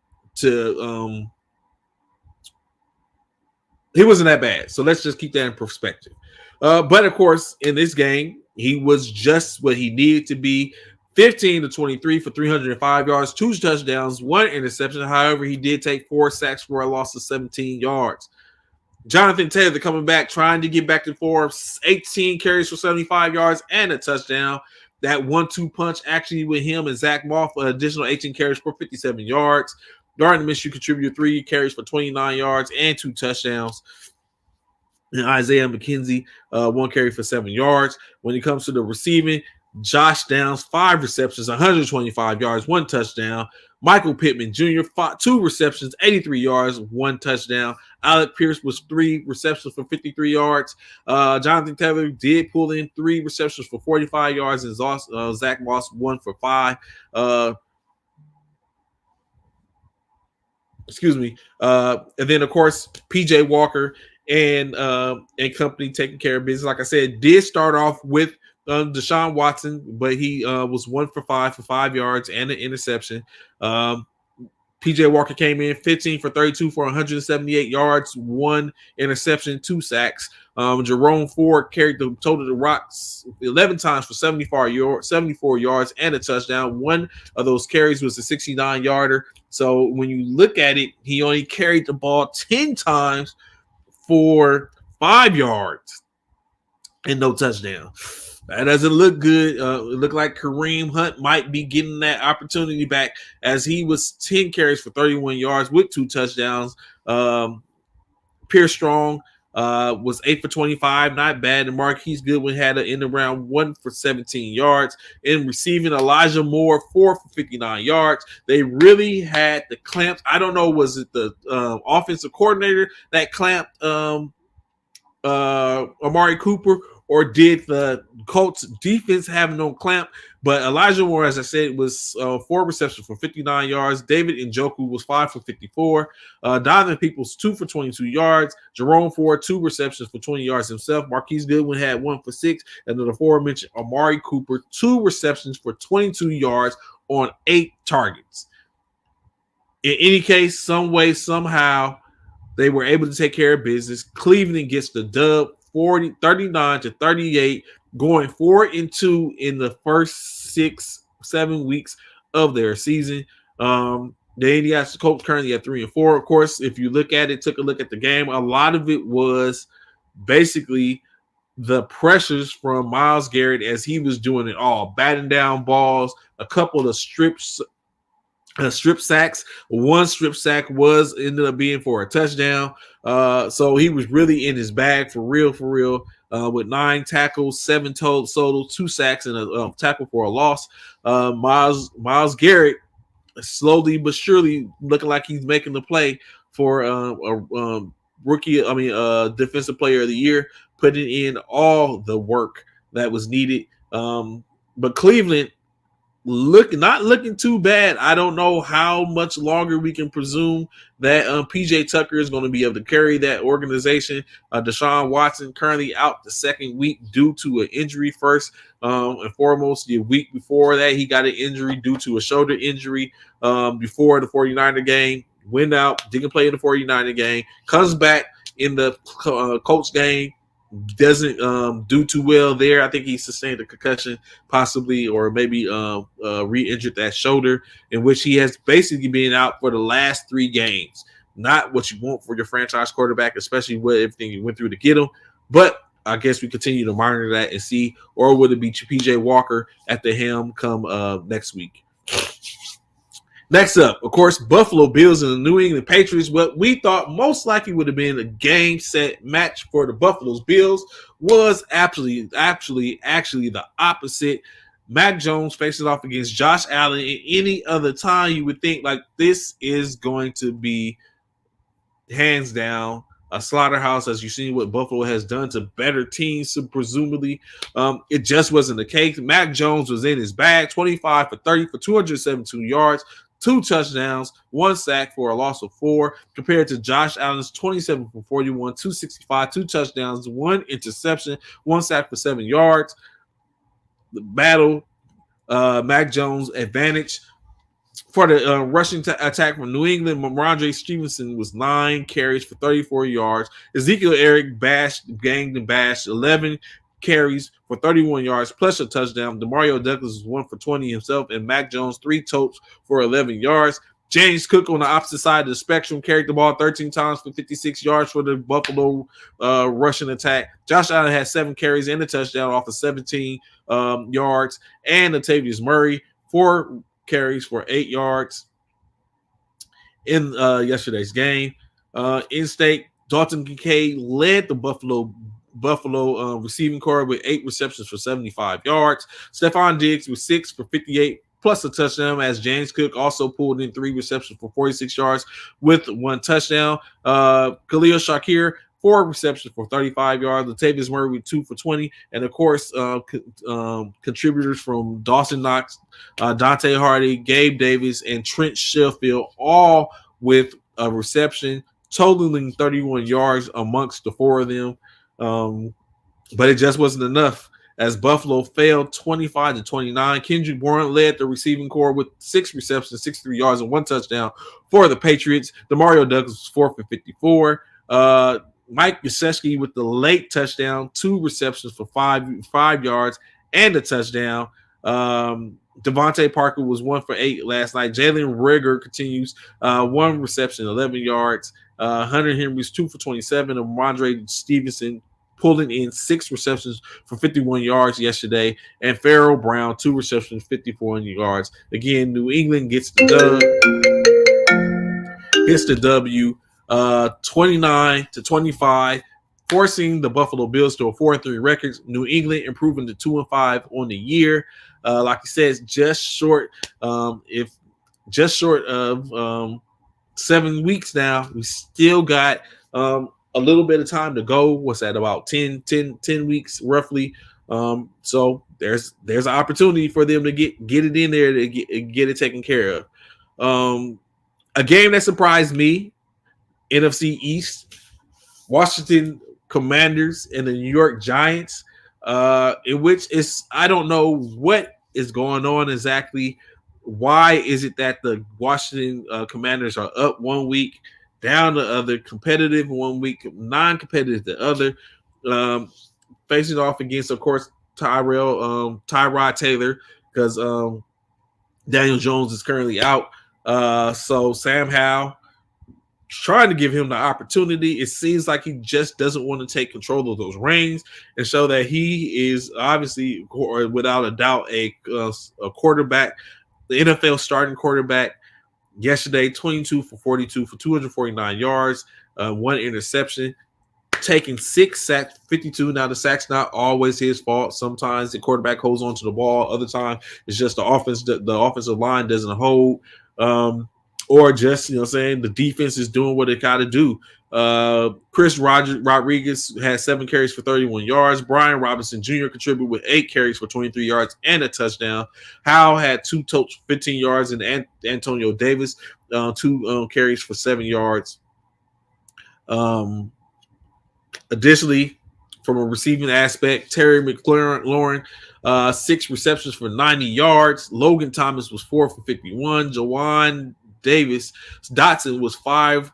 he wasn't that bad. So let's just keep that in perspective. But of course, in this game, he was just what he needed to be. 15-23 for 305 yards, 2 touchdowns, 1 interception. However, he did take 4 sacks for a loss of 17 yards. Jonathan Taylor coming back, trying to get back to form, 18 carries for 75 yards and a touchdown. That 1-2 punch actually with him and Zach Moss, an additional 18 carries for 57 yards. Gardner Minshew contributed 3 carries for 29 yards and 2 touchdowns. And Isaiah McKenzie, 1 carry for 7 yards. When it comes to the receiving, Josh Downs, 5 receptions, 125 yards, 1 touchdown. Michael Pittman Jr., 2 receptions, 83 yards, 1 touchdown. Alec Pierce was 3 receptions for 53 yards. Jonathan Taylor did pull in 3 receptions for 45 yards, and Zach Moss 1 for 5. And then of course PJ Walker and company taking care of business. Like I said, did start off with Deshaun Watson, but he was 1 for 5 for 5 yards and an interception. PJ Walker came in 15 for 32 for 178 yards, 1 interception, 2 sacks. Jerome Ford carried the total the Rocks 11 times for 74 yards and a touchdown. One of those carries was a 69-yarder. So when you look at it, he only carried the ball 10 times for 5 yards and no touchdown. That doesn't look good. It looked like Kareem Hunt might be getting that opportunity back, as he was 10 carries for 31 yards with 2 touchdowns. Pierce Strong was 8 for 25, not bad. And Marquise Goodwin had an end around 1 for 17 yards. In receiving, Elijah Moore 4 for 59 yards. They really had the clamps. I don't know, was it the offensive coordinator that clamped Amari Cooper, or did the Colts defense have no clamp? But Elijah Moore, as I said, was 4 receptions for 59 yards. David Njoku was 5 for 54. Donovan Peoples 2 for 22 yards. Jerome Ford 2 receptions for 20 yards himself. Marquise Goodwin had 1 for 6. And then the aforementioned Amari Cooper 2 receptions for 22 yards on 8 targets. In any case, some way, somehow, they were able to take care of business. Cleveland gets the dub 39-38, going 4-2 in the first 6-7 weeks of their season. The Indianapolis Colts currently at 3-4. Of course, if you look at it, took a look at the game, a lot of it was basically the pressures from Myles Garrett as he was doing it all, batting down balls, a couple of strip sacks. One strip sack was ended up being for a touchdown. So he was really in his bag for real. With 9 tackles, 7 total, 2 sacks, and a tackle for a loss. Myles Garrett slowly but surely looking like he's making the play for defensive player of the year, putting in all the work that was needed. But Cleveland not looking too bad. I don't know how much longer we can presume that PJ Tucker is going to be able to carry that organization. Deshaun Watson currently out the second week due to an injury. First and foremost, the week before that, he got an injury due to a shoulder injury before the 49er game. Went out, didn't play in the 49er game, comes back in the Colts game, doesn't do too well there. I think he sustained a concussion, possibly, or maybe re-injured that shoulder, in which he has basically been out for the last 3 games. Not what you want for your franchise quarterback, especially with everything you went through to get him. But I guess we continue to monitor that and see, or would it be PJ Walker at the helm come next week? Next up, of course, Buffalo Bills and the New England Patriots. What we thought most likely would have been a game set match for the Buffalo Bills was actually the opposite. Mac Jones faces off against Josh Allen. In any other time, you would think like this is going to be hands down a slaughterhouse, as you've seen what Buffalo has done to better teams, so presumably. It just wasn't the case. Mac Jones was in his bag, 25 for 30 for 272 yards, 2 touchdowns, 1 sack for a loss of 4, compared to Josh Allen's 27 for 41, 265, 2 touchdowns, 1 interception, 1 sack for 7 yards. The battle, Mac Jones' advantage. For the rushing attack from New England, Ramondre Stevenson was 9 carries for 34 yards. Ezekiel Eric ganged and bashed 11 carries for 31 yards plus a touchdown. Demario Douglas was 1 for 20 himself, and Mac Jones 3 totes for 11 yards. James Cook on the opposite side of the spectrum carried the ball 13 times for 56 yards for the Buffalo rushing attack. Josh Allen had 7 carries and a touchdown off of 17 yards. And Latavius Murray, 4 carries for 8 yards in yesterday's game. In state, Dalton Kincaid led the Buffalo receiving corps with 8 receptions for 75 yards. Stephon Diggs with 6 for 58 plus a touchdown, as James Cook also pulled in 3 receptions for 46 yards with 1 touchdown. Khalil Shakir, 4 receptions for 35 yards. Latavius Murray with 2 for 20. And, of course, contributors from Dawson Knox, Dante Hardy, Gabe Davis, and Trent Sheffield, all with a reception totaling 31 yards amongst the 4 of them. But it just wasn't enough, as Buffalo failed 25-29. Kendrick Bourne led the receiving corps with 6 receptions, 63 yards, and 1 touchdown for the Patriots. Demario Douglas was 4 for 54. Mike Gesicki with the late touchdown, 2 receptions for 5 yards and a touchdown. Devontae Parker was 1 for 8 last night. Jalen Reagor continues, 1 reception, 11 yards. Hunter Henry's 2 for 27. And Ramondre Stevenson pulling in 6 receptions for 51 yards yesterday. And Pharaoh Brown, 2 receptions, 54 yards. Again, New England gets the W. 29-25, forcing the Buffalo Bills to a 4-3 record. New England improving to 2-5 on the year. Like I said, just short of 7 weeks now. We still got a little bit of time to go. What's that, about 10 weeks roughly? So there's an opportunity for them to get it in there to get it taken care of. A game that surprised me, NFC East, Washington Commanders and the New York Giants, in which I don't know what is going on exactly Why is it that the Washington Commanders are up one week, down the other, competitive one week, non-competitive the other, facing off against, of course, Tyrod Taylor, because Daniel Jones is currently out. So Sam Howell trying to give him the opportunity. It seems like he just doesn't want to take control of those reins and show that he is obviously, or without a doubt, a quarterback, the NFL starting quarterback. Yesterday, 22 for 42 for 249 yards, one interception, taking 6 sacks, 52. Now the sack's not always his fault. Sometimes the quarterback holds onto the ball. Other times it's just the offensive line doesn't hold. Or just, saying, the defense is doing what it got to do. Chris Rodriguez had 7 carries for 31 yards. Brian Robinson Jr. contributed with 8 carries for 23 yards and a touchdown. Howell had 2 touchdowns, 15 yards, and Antonio Davis 2 carries for 7 yards. Additionally, from a receiving aspect, Terry McLaurin, 6 receptions for 90 yards. Logan Thomas was 4 for 51. Jawan Dotson was 5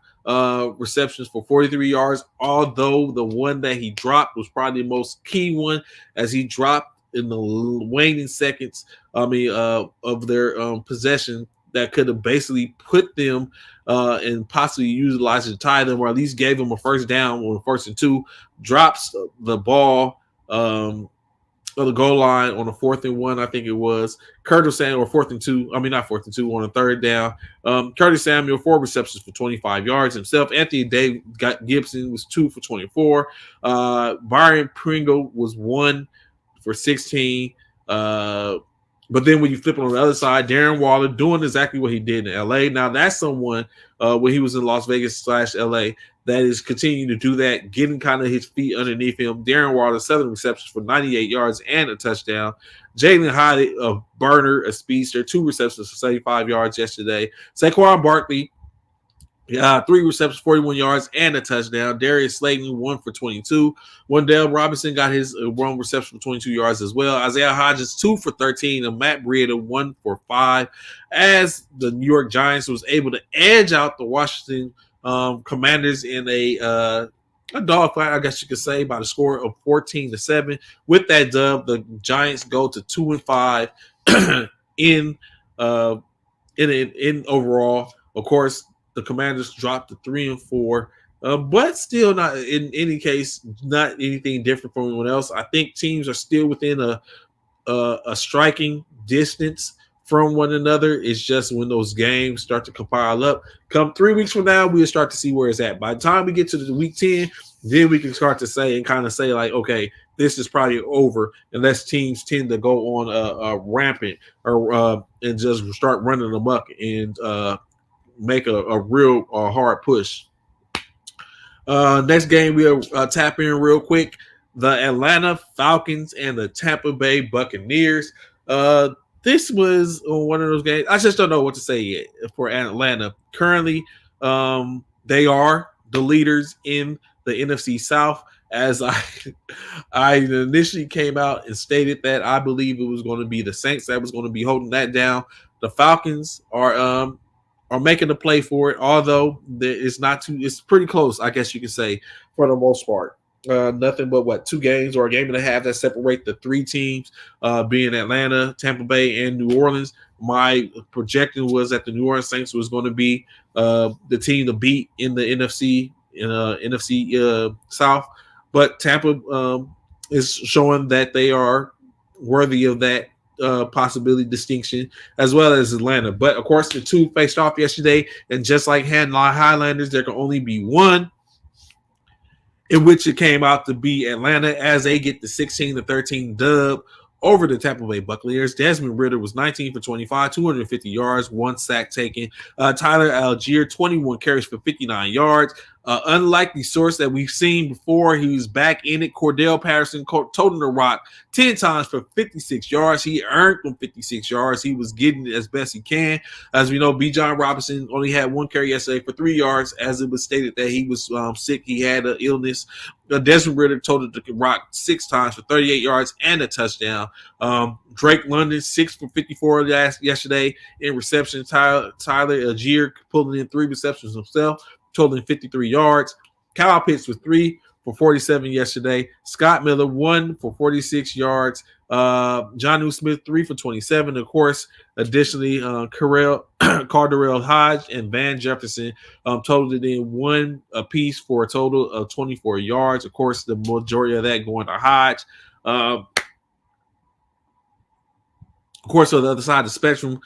receptions for 43 yards, although the one that he dropped was probably the most key one, as he dropped in the waning seconds, of their possession, that could have basically put them and possibly utilized to tie them, or at least gave them a first down on 1st and 2. Drops the ball on the goal line on a 4th and 1, I think it was. Curtis Samuel, or 4th and 2. I mean, not 4th and 2, on a 3rd down. Curtis Samuel, 4 receptions for 25 yards himself. Anthony Gibson was 2 for 24. Byron Pringle was 1 for 16. But then when you flip it on the other side, Darren Waller doing exactly what he did in LA. Now that's someone when he was in Las Vegas / LA that is continuing to do that, getting kind of his feet underneath him. Darren Waller, 7 receptions for 98 yards and a touchdown. Jalen Hyde, a burner, a speedster, 2 receptions for 75 yards yesterday. Saquon Barkley, 3 receptions, 41 yards, and a touchdown. Darius Slayton, 1 for 22. Wendell Robinson got his 1 reception for 22 yards as well. Isaiah Hodgins, 2 for 13. And Matt Breida, 1 for 5. As the New York Giants was able to edge out the Washington Commanders in a dogfight, I guess you could say, by the score of 14-7. With that dub, the Giants go to 2-5 in overall. Of course, the Commanders dropped to 3-4, but still not, in any case, not anything different from anyone else. I think teams are still within a striking distance from one another. It's just when those games start to compile up, come 3 weeks from now, we'll start to see where it's at. By the time we get to the week 10, then we can start to say and kind of say, like, okay, this is probably over, unless teams tend to go on rampant or and just start running amok and make a real hard push. Next game we'll tap in real quick. The Atlanta Falcons and the Tampa Bay Buccaneers. This was one of those games. I just don't know what to say yet for Atlanta. Currently, they are the leaders in the NFC South. As I initially came out and stated that I believe it was going to be the Saints that was going to be holding that down. The Falcons are making a play for it, although it's not too. It's pretty close, I guess you could say, for the most part. Nothing but 2 games or a game and a half that separate the 3 teams, being Atlanta, Tampa Bay, and New Orleans. My projection was that the New Orleans Saints was going to be the team to beat in the NFC South, but Tampa is showing that they are worthy of that possibility distinction, as well as Atlanta. But of course, the 2 faced off yesterday, and just like Highlanders, there can only be one, in which it came out to be Atlanta, as they get the 16-13 dub over the Tampa Bay Buccaneers. Desmond Ridder was 19 for 25, 250 yards, 1 sack taken. Tyler Algier, 21 carries for 59 yards. Unlikely source that we've seen before. He was back in it. Cordell Patterson toting the rock 10 times for 56 yards. He earned them 56 yards. He was getting it as best he can. As we know, B. John Robinson only had one carry yesterday for 3 yards, as it was stated that he was sick. He had an illness. Desmond Ridder toted the rock 6 times for 38 yards and a touchdown. Drake London, 6 for 54 yesterday in reception. Tyler Agier pulling in 3 receptions himself, totaling 53 yards. Kyle Pitts was 3 for 47 yesterday. Scott Miller, 1 for 46 yards. Jonnu Smith, 3 for 27. Of course, additionally, Cardarrell Hodge and Van Jefferson totaled it in 1 apiece for a total of 24 yards. Of course, the majority of that going to Hodge. Of course, on the other side of the spectrum,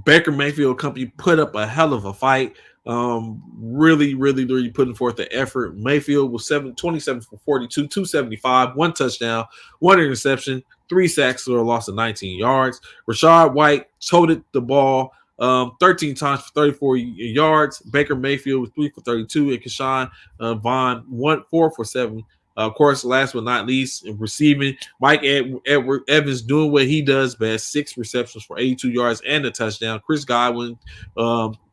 Baker Mayfield Company put up a hell of a fight. Really putting forth the effort. Mayfield was 27 for 42, 275, 1 touchdown, 1 interception, 3 sacks for a loss of 19 yards. Rachaad White toted the ball 13 times for 34 yards. Baker Mayfield was 3 for 32, and Keshawn Vaughn 4 for 7. Of course, last but not least, in receiving, Mike Edward Evans doing what he does best, 6 receptions for 82 yards and a touchdown. Chris Godwin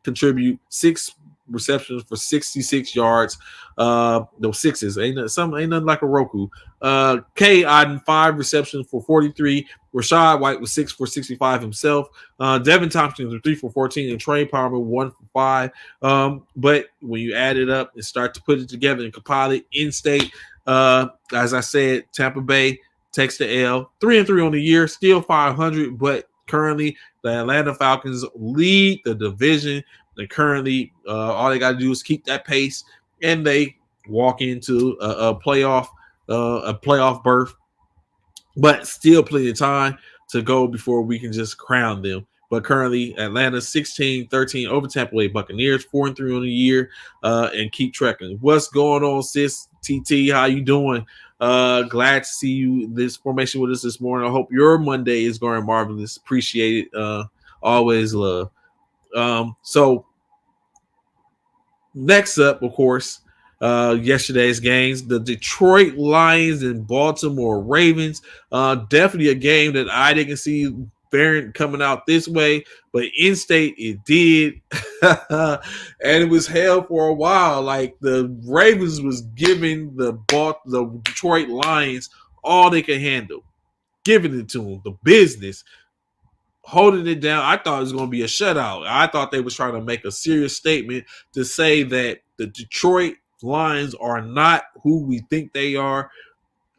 contribute 6 receptions for 66 yards. No sixes, ain't nothing like a Roku. K. Oden 5 receptions for 43. Rachaad White was 6 for 65 himself. Devin Thompson was 3 for 14, and Trey Palmer 1 for 5. But when you add it up and start to put it together and compile it in state, as I said, Tampa Bay takes the L. 3-3 on the year, still 500, but currently the Atlanta Falcons lead the division. And currently, all they got to do is keep that pace, and they walk into a playoff berth. But still plenty of time to go before we can just crown them. But currently, Atlanta 16-13 over Tampa Bay Buccaneers, 4-3 on the year, and keep tracking. What's going on, sis? TT, how you doing? Glad to see you this formation with us this morning. I hope your Monday is going marvelous. Appreciate it. Always love. So next up, of course, yesterday's games, the Detroit Lions and Baltimore Ravens. Definitely a game that I didn't see Barron coming out this way, but in state it did. And it was hell for a while. Like the Ravens was giving the Detroit Lions all they could handle, giving it to them, the business, holding it down. I thought it was going to be a shutout. I thought they was trying to make a serious statement to say that the Detroit Lions are not who we think they are.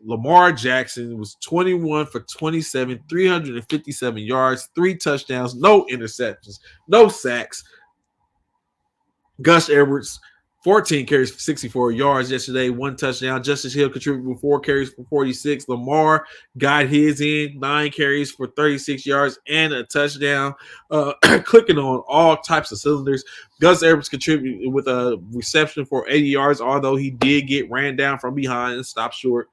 Lamar Jackson was 21 for 27, 357 yards, 3 touchdowns, no interceptions, no sacks. Gus Edwards, 14 carries for 64 yards yesterday, 1 touchdown. Justice Hill contributed with 4 carries for 46. Lamar got his in, 9 carries for 36 yards and a touchdown. Clicking on all types of cylinders. Gus Edwards contributed with a reception for 80 yards, although he did get ran down from behind and stopped short.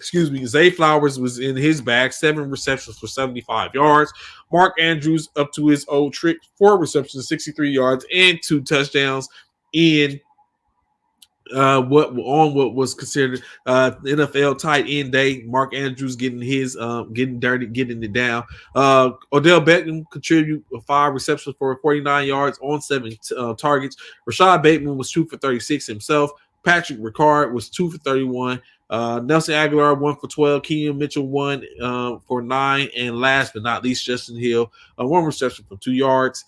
Zay Flowers was in his bag, 7 receptions for 75 yards. Mark Andrews up to his old trick, 4 receptions, 63 yards, and 2 touchdowns in what was considered NFL tight end day. Mark Andrews getting his getting dirty, getting it down. Odell Beckham contributed 5 receptions for 49 yards on 7 targets. Rashad Bateman was 2 for 36 himself. Patrick Ricard was 2 for 31. Nelson Aguilar 1 for 12. Keenan Mitchell 1 for 9. And last but not least, Justin Hill 1 reception for 2 yards.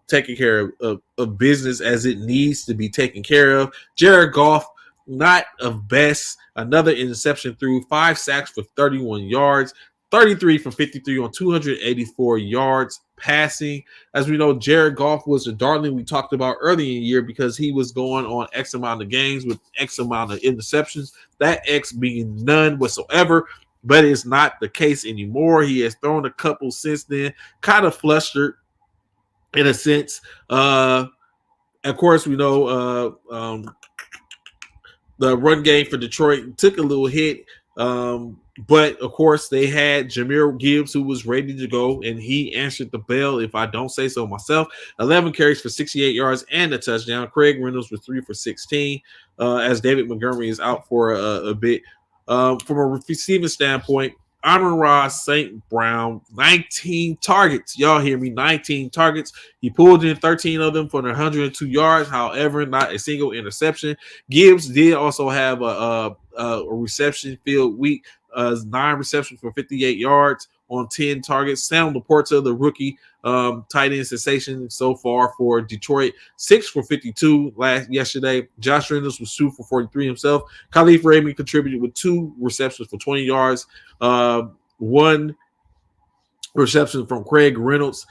Taking care of business as it needs to be taken care of. Jared Goff, not of best. Another interception through 5 sacks for 31 yards. 33 for 53 on 284 yards passing. As we know, Jared Goff was the darling we talked about early in the year because he was going on X amount of games with X amount of interceptions, that X being none whatsoever, but it's not the case anymore. He has thrown a couple since then, kind of flustered in a sense. Of course, we know the run game for Detroit took a little hit. But of course, they had Jameer Gibbs, who was ready to go, and he answered the bell, if I don't say so myself. 11 carries for 68 yards and a touchdown. Craig Reynolds was 3 for 16, as David Montgomery is out for a bit. From a receiving standpoint, Amon-Ra St. Brown, 19 targets. Y'all hear me? 19 targets. He pulled in 13 of them for 102 yards. However, not a single interception. Gibbs did also have a reception field week, 9 receptions for 58 yards on 10 targets. Sam Laporta, the rookie tight end sensation so far for Detroit, 6 for 52 yesterday. Josh Reynolds was 2 for 43 himself. Khalif Raymond contributed with 2 receptions for 20 yards. 1 reception from Craig Reynolds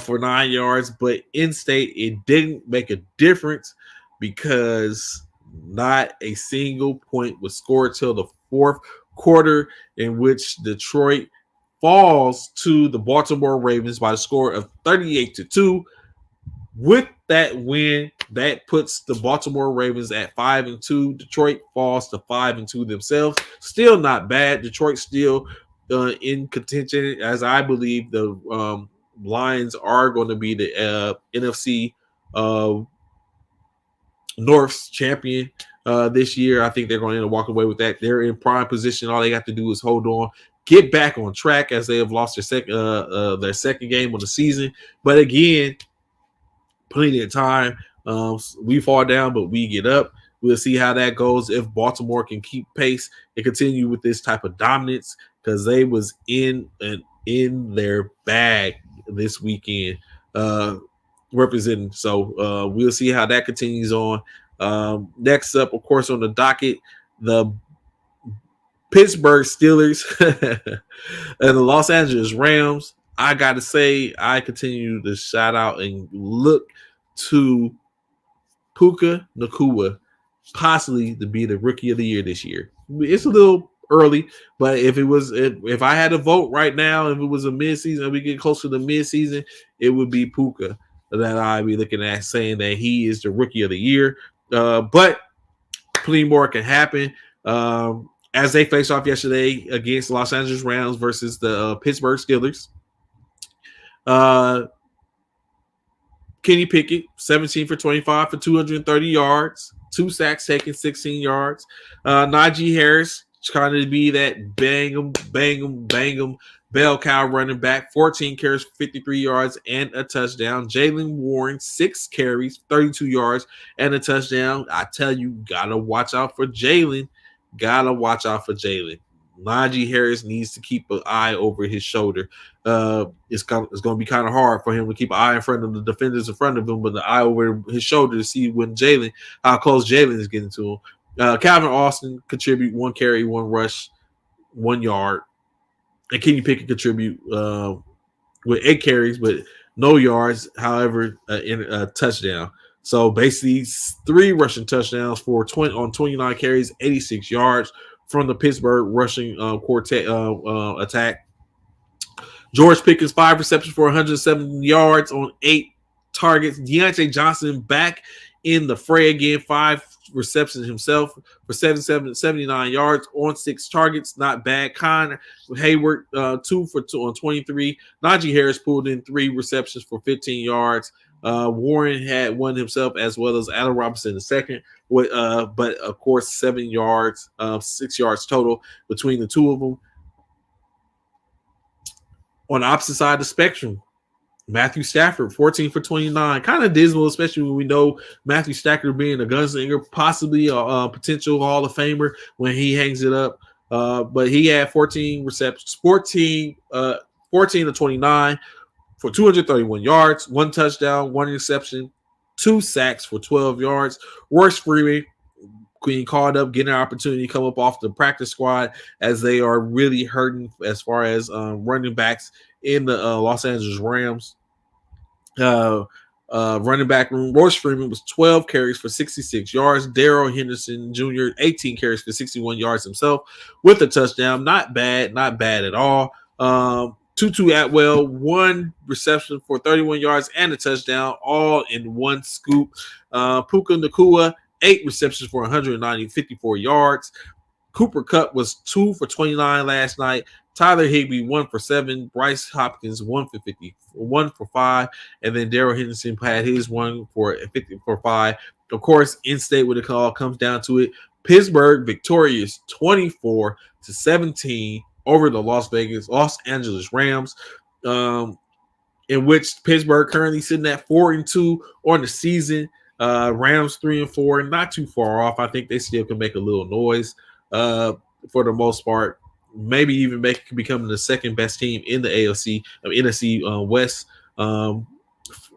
for 9 yards, but in state it didn't make a difference because not a single point was scored till the fourth quarter, in which Detroit falls to the Baltimore Ravens by the score of 38-2. With that win, that puts the Baltimore Ravens at 5-2. Detroit falls to 5-2 themselves. Still not bad. Detroit still in contention, as I believe the Lions are going to be the NFC North's champion this year. I think they're going to walk away with that. They're in prime position. All they have to do is hold on, get back on track, as they have lost their second game of the season. But again, plenty of time. We fall down, but we get up. We'll see how that goes if Baltimore can keep pace and continue with this type of dominance, because they was in their bag this weekend representing. So we'll see how that continues on. Next up, of course, on the docket, the Pittsburgh Steelers and the Los Angeles Rams. I got to say, I continue to shout out and look to Puka Nacua possibly to be the rookie of the year this year. It's a little early, but if I had to vote right now, if it was a midseason, we get closer to midseason, it would be Puka that I'd be looking at, saying that he is the rookie of the year. But plenty more can happen. As they faced off yesterday against the Los Angeles Rams versus the Pittsburgh Steelers. Kenny Pickett, 17 for 25 for 230 yards, 2 sacks taken, 16 yards. Najee Harris, trying to be that bang 'em bell cow running back, 14 carries for 53 yards and a touchdown. Jaylen Warren, 6 carries, 32 yards and a touchdown. I tell you, gotta watch out for Jaylen. Najee Harris needs to keep an eye over his shoulder. It's going to be kind of hard for him to keep an eye in front of the defenders in front of him, but the eye over his shoulder to see how close Jaylen is getting to him. Calvin Austin contribute 1 carry, 1 rush, 1 yard. And Kenny Pickett contribute with 8 carries, but no yards, however, in a touchdown. So basically 3 rushing touchdowns for 29 carries, 86 yards from the Pittsburgh rushing quartet attack. George Pickens, 5 receptions for 107 yards on 8 targets. Deontay Johnson back in the fray again, 5 receptions himself for 79 yards on 6 targets. Not bad. Connor Hayward, 2 for 2 on 23. Najee Harris pulled in 3 receptions for 15 yards. Warren had 1 himself, as well as Allen Robinson II, but of course 7 yards, 6 yards total between the two of them. On the opposite side of the spectrum, Matthew Stafford, 14 for 29. Kind of dismal, especially when we know Matthew Stafford being a gunslinger, possibly a potential Hall of Famer when he hangs it up. But he had 14 receptions, 14 to 29 for 231 yards, 1 touchdown, 1 interception, 2 sacks for 12 yards. Royce Freeman being called up, getting an opportunity to come up off the practice squad, as they are really hurting as far as running backs in the Los Angeles Rams. Running back room, Royce Freeman was 12 carries for 66 yards. Darrell Henderson Jr., 18 carries for 61 yards himself with a touchdown. Not bad at all. Tutu Atwell, 1 reception for 31 yards and a touchdown, all in 1 scoop. Puka Nacua, 8 receptions for 54 yards. Cooper Kupp was 2 for 29 last night. Tyler Higbee 1 for 7. Bryce Hopkins 1 for 50, 1 for 5, and then Darrell Henderson had his 1 for 50 for 5. Of course, in state when it all comes down to it, Pittsburgh victorious 24-17 over the Los Angeles Rams. In which Pittsburgh currently sitting at 4-2 on the season. Rams 3-4, not too far off. I think they still can make a little noise for the most part. Maybe even becoming the second best team in the NFC West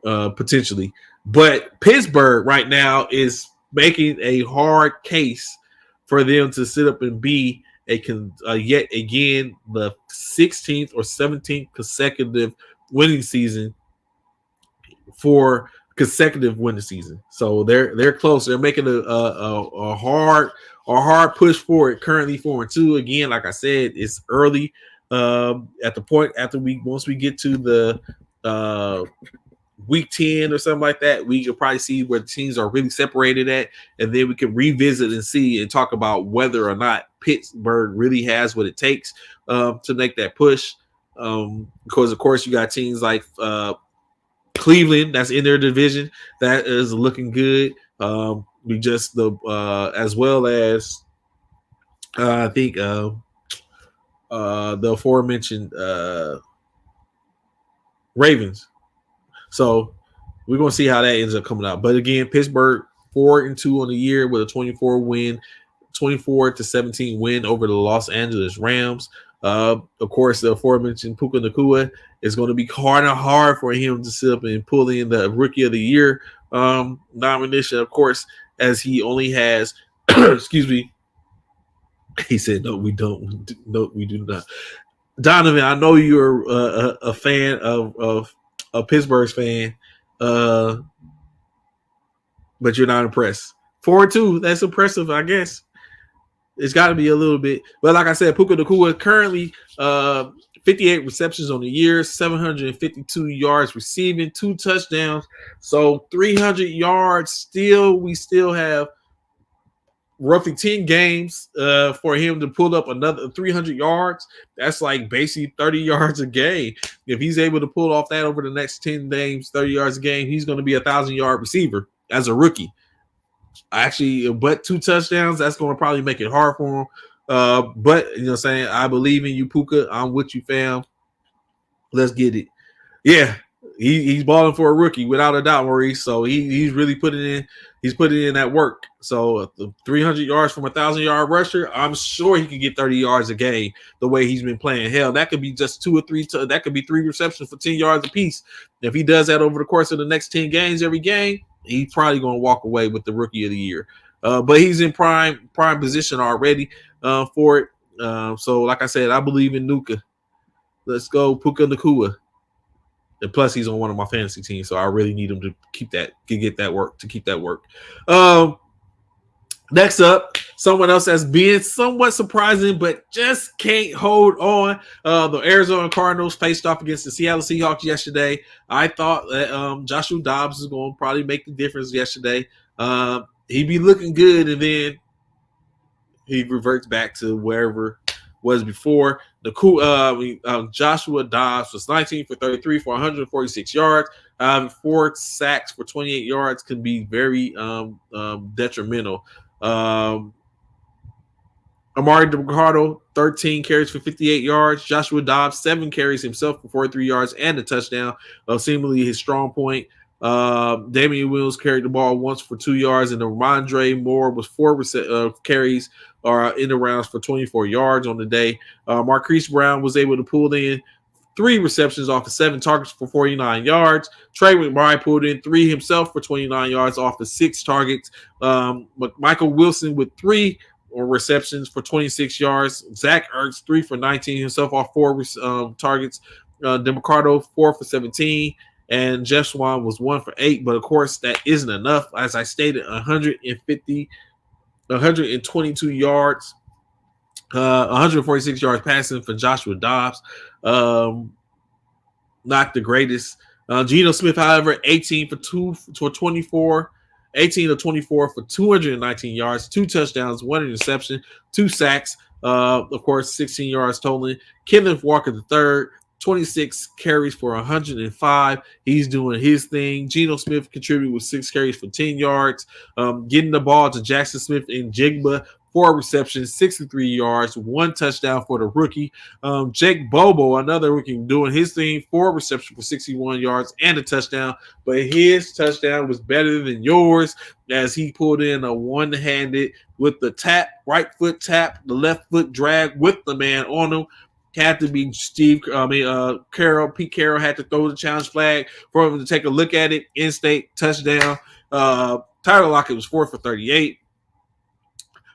potentially. But Pittsburgh right now is making a hard case for them to sit up and be yet again the 16th or 17th consecutive winning season for consecutive winning season. So they're close. They're making a hard push for it. Currently 4-2. Again, like I said, it's early. At the point after once we get to the week 10 or something like that, we could probably see where the teams are really separated at, and then we can revisit and see and talk about whether or not Pittsburgh really has what it takes to make that push. Because of course you got teams like Cleveland that's in their division that is looking good. We just as well as I think the aforementioned Ravens. So we're gonna see how that ends up coming out. But again, Pittsburgh 4-2 on the year with a 24-17 win over the Los Angeles Rams. Of course, the aforementioned Puka Nacua is going to be hard for him to sit up and pull in the Rookie of the Year nomination. Of course, as he only has, excuse me, he said, "No, we don't. No, we do not." Donovan, I know you're a fan of Pittsburgh's fan, but you're not impressed. 4-2, that's impressive, I guess. It's got to be a little bit. But like I said, Puka Nacua currently 58 receptions on the year, 752 yards receiving, 2 touchdowns. So 300 yards we still have roughly 10 games for him to pull up another 300 yards. That's like basically 30 yards a game. If he's able to pull off that over the next 10 games, 30 yards a game, he's going to be a 1,000-yard receiver as a rookie. Actually, but 2 touchdowns, that's going to probably make it hard for him. But, you know what I'm saying, I believe in you, Puka. I'm with you, fam. Let's get it. Yeah, he's balling for a rookie without a doubt, Maurice. So he's really putting in that work. So 300 yards from a 1,000-yard rusher, I'm sure he can get 30 yards a game the way he's been playing. Hell, that could be just 2 or 3. That could be 3 receptions for 10 yards apiece. If he does that over the course of the next 10 games every game, he's probably going to walk away with the Rookie of the Year. But he's in prime position already for it. So, like I said, I believe in Nuka. Let's go, Puka Nacua. And plus, he's on one of my fantasy teams, so I really need him to keep that work. Next up, someone else that's being somewhat surprising, but just can't hold on. The Arizona Cardinals faced off against the Seattle Seahawks yesterday. I thought that Joshua Dobbs is going to probably make the difference yesterday. He'd be looking good, and then he reverts back to wherever was before. Joshua Dobbs was 19 for 33 for 146 yards. 4 sacks for 28 yards can be very detrimental. Amari DeRiccardo, 13 carries for 58 yards. Joshua Dobbs, 7 carries himself for 43 yards and a touchdown, seemingly his strong point. Damian Williams carried the ball once for 2 yards, and Ramondre Moore was 4 carries in the rounds for 24 yards on the day. Marquise Brown was able to pull in 3 receptions off of 7 targets for 49 yards. Trey McBride pulled in 3 himself for 29 yards off of 6 targets. Michael Wilson with 3 receptions for 26 yards. Zach Ertz 3 for 19 himself off 4 targets. DeMarcado 4 for 17. And Jeff Swan was 1 for 8. But, of course, that isn't enough. As I stated, 122 yards. 146 yards passing for Joshua Dobbs. Not the greatest. Geno Smith, however, 18 for 24 18 of 24 for 219 yards, 2 touchdowns, 1 interception, 2 sacks. Of course, 16 yards totaling. Kenneth Walker the third, 26 carries for 105. He's doing his thing. Geno Smith contributed with 6 carries for 10 yards. Getting the ball to Jackson Smith and Jigba, 4 receptions, 63 yards, 1 touchdown for the rookie. Jake Bobo, another rookie, doing his thing, 4 receptions for 61 yards and a touchdown. But his touchdown was better than yours as he pulled in a one-handed with the tap, right foot tap, the left foot drag with the man on him. Had to be Pete Carroll had to throw the challenge flag for him to take a look at it. In-state touchdown. Tyler Lockett was 4 for 38.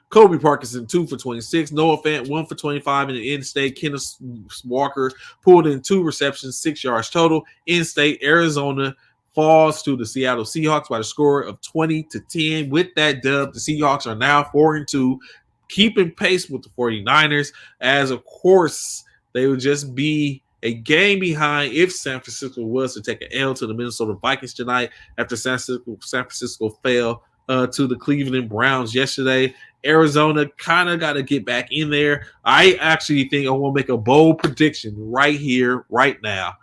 Kobe Parkinson 2 for 26. Noah Fant 1 for 25 in the in-state. Kenneth Walker pulled in 2 receptions, 6 yards total. In-state, Arizona falls to the Seattle Seahawks by the score of 20-10. With that dub, the Seahawks are now 4-2, keeping pace with the 49ers, as of course they would just be a game behind if San Francisco was to take an L to the Minnesota Vikings tonight after San Francisco fell to the Cleveland Browns yesterday. Arizona kind of got to get back in there. I actually think I want to make a bold prediction right here, right now,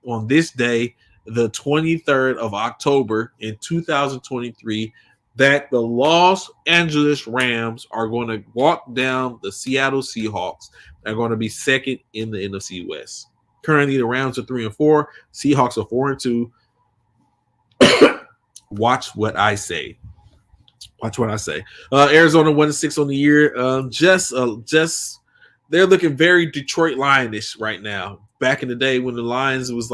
on this day, the 23rd of October in 2023, that the Los Angeles Rams are going to walk down the Seattle Seahawks. They're going to be second in the NFC West. Currently, the Rams are 3-4. Seahawks are 4-2. Watch what I say. Watch what I say. Arizona 1-6 on the year. Just they're looking very Detroit Lionish right now. Back in the day when the Lions was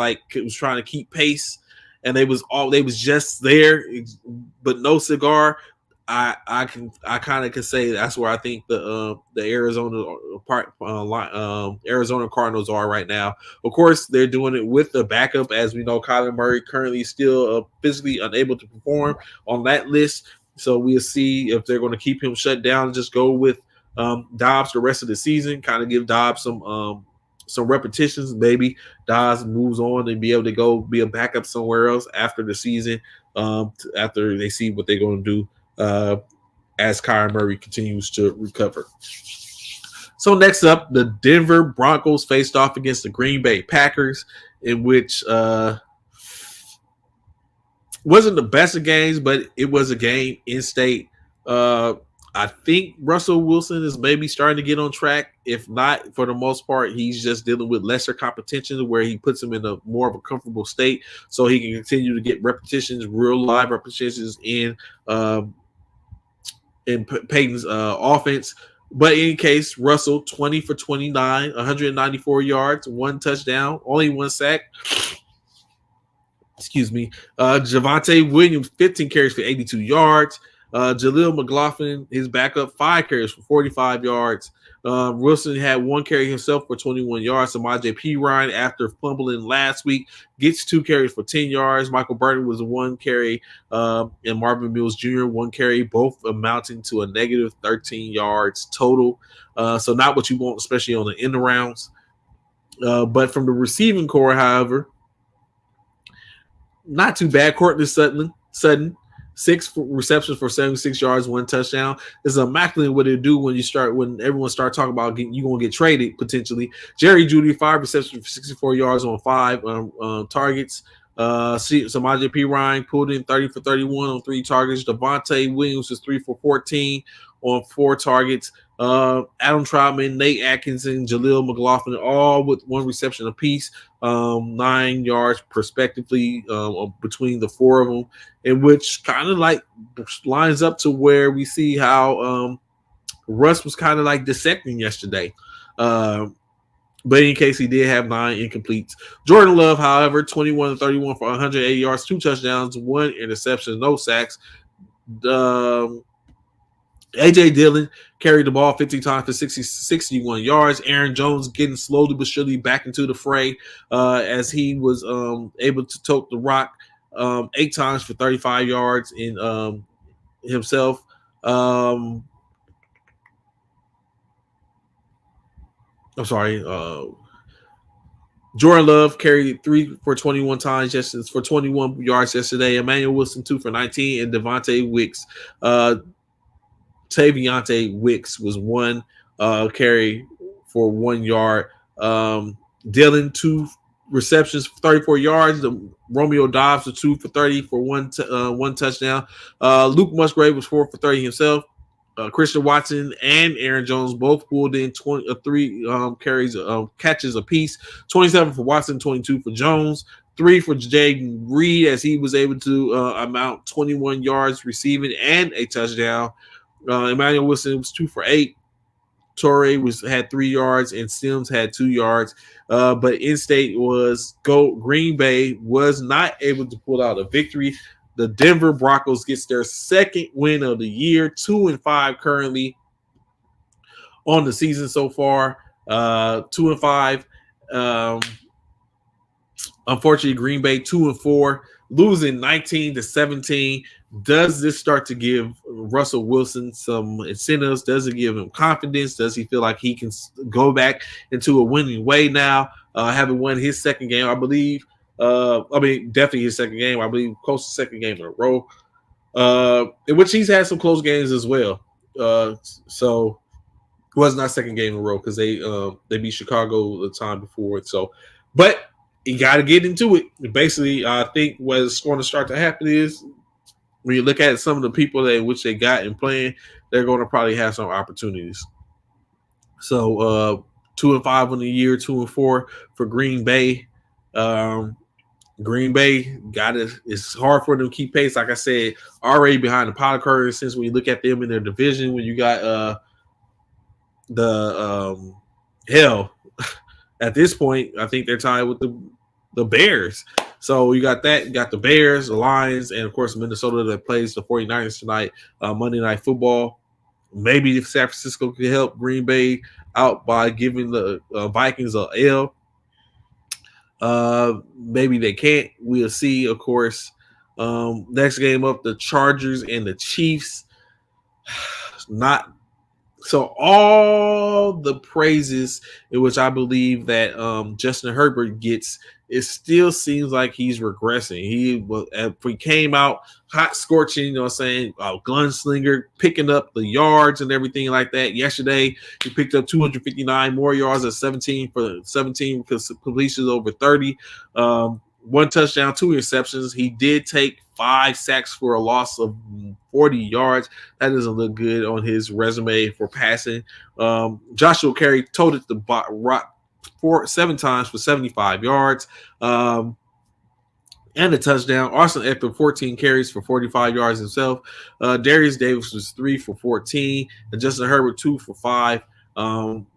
trying to keep pace, and they was just there, but no cigar. I kind of can say that's where I think the Arizona Cardinals are right now. Of course, they're doing it with the backup, as we know. Kyler Murray currently still physically unable to perform on that list. So we'll see if they're going to keep him shut down and just go with Dobbs the rest of the season. Kind of give Dobbs some repetitions. Maybe Dobbs moves on and be able to go be a backup somewhere else after the season. After they see what they're going to do as Kyler Murray continues to recover. So next up, the Denver Broncos faced off against the Green Bay Packers, in which wasn't the best of games, but it was a game in state. I think Russell Wilson is maybe starting to get on track. If not, for the most part, he's just dealing with lesser competition where he puts him in a more of a comfortable state so he can continue to get repetitions, real live repetitions in Peyton's offense. But in any case, Russell 20 for 29, 194 yards, 1 touchdown, only 1 sack. Excuse me. Javonte Williams, 15 carries for 82 yards. Jaleel McLaughlin, his backup, 5 carries for 45 yards. Wilson had 1 carry himself for 21 yards. Samaje Perine, after fumbling last week, gets 2 carries for 10 yards. Michael Burton was 1 carry, and Marvin Mills Jr. 1 carry, both amounting to a negative 13 yards total. So not what you want, especially on the end rounds. But from the receiving core, however, not too bad. Courtland Sutton, 6 receptions for 76 yards, 1 touchdown. It's immaculate what they do when everyone start talking about you gonna get traded potentially. Jerry Jeudy, 5 receptions for 64 yards on 5 targets. Samaje Perine pulled in 30 for 31 on 3 targets. Devontae Williams was 3 for 14 on 4 targets. Adam Troutman, Nate Atkinson, Jaleel McLaughlin, all with 1 reception apiece, 9 yards respectively between the 4 of them, in which kind of like lines up to where we see how Russ was kind of like dissecting yesterday. But in case he did have 9 incompletes. Jordan Love, however, 21 31 for 180 yards, 2 touchdowns, 1 interception, no sacks. A.J. Dillon carried the ball 50 times for 61 yards. Aaron Jones getting slowly but surely back into the fray as he was able to tote the rock 8 times for 35 yards in himself. I'm sorry. Jordan Love carried 3 for 21 times just for 21 yards yesterday. Emmanuel Wilson 2 for 19, and Devontae Wicks, Taviante Wicks was one carry for 1 yard. Dylan 2 receptions for 34 yards. Romeo Dobbs was 2 for 30 for one touchdown. Luke Musgrave was 4 for 30 himself. Christian Watson and Aaron Jones both pulled in 3 carries, catches apiece. 27 for Watson, 22 for Jones, 3 for Jaden Reed as he was able to amount 21 yards receiving and a touchdown. Emmanuel Wilson was 2 for 8. Torrey had 3 yards and Sims had 2 yards. But in-state Green Bay was not able to pull out a victory. The Denver Broncos gets their second win of the year, 2-5 currently on the season so far. 2-5. Unfortunately, Green Bay 2-4, losing 19-17. Does this start to give Russell Wilson some incentives? Does it give him confidence? Does he feel like he can go back into a winning way now, having won his second game? I believe. Definitely his second game. I believe close to second game in a row. In which he's had some close games as well. So it was not second game in a row because they beat Chicago the time before. So, but you got to get into it. Basically, I think what's going to start to happen is when you look at some of the people that which they got in playing, they're going to probably have some opportunities. So 2-5 on the year, 2-4 for Green Bay. Green Bay got it. It's hard for them to keep pace. Like I said, already behind the powder curve. Since when you look at them in their division, when you got hell at this point, I think they're tied with the Bears. So you got that. You got the Bears, the Lions, and of course Minnesota that plays the 49ers tonight, Monday Night Football. Maybe if San Francisco could help Green Bay out by giving the Vikings a L. Maybe they can't. We'll see, of course. Next game up, the Chargers and the Chiefs. Not so all the praises in which I believe that Justin Herbert gets, it still seems like he's regressing. He came out hot scorching, you know what I'm saying, gunslinger, picking up the yards and everything like that. Yesterday, he picked up 259 more yards at 17 completions over 30. One touchdown, 2 interceptions. He did take 5 sacks for a loss of 40 yards. That doesn't look good on his resume for passing. Joshua Carey toted the rock 7 times for 75 yards. And a touchdown. Austin Eckler, 14 carries for 45 yards himself. Darius Davis was 3 for 14. And Justin Herbert, 2 for 5.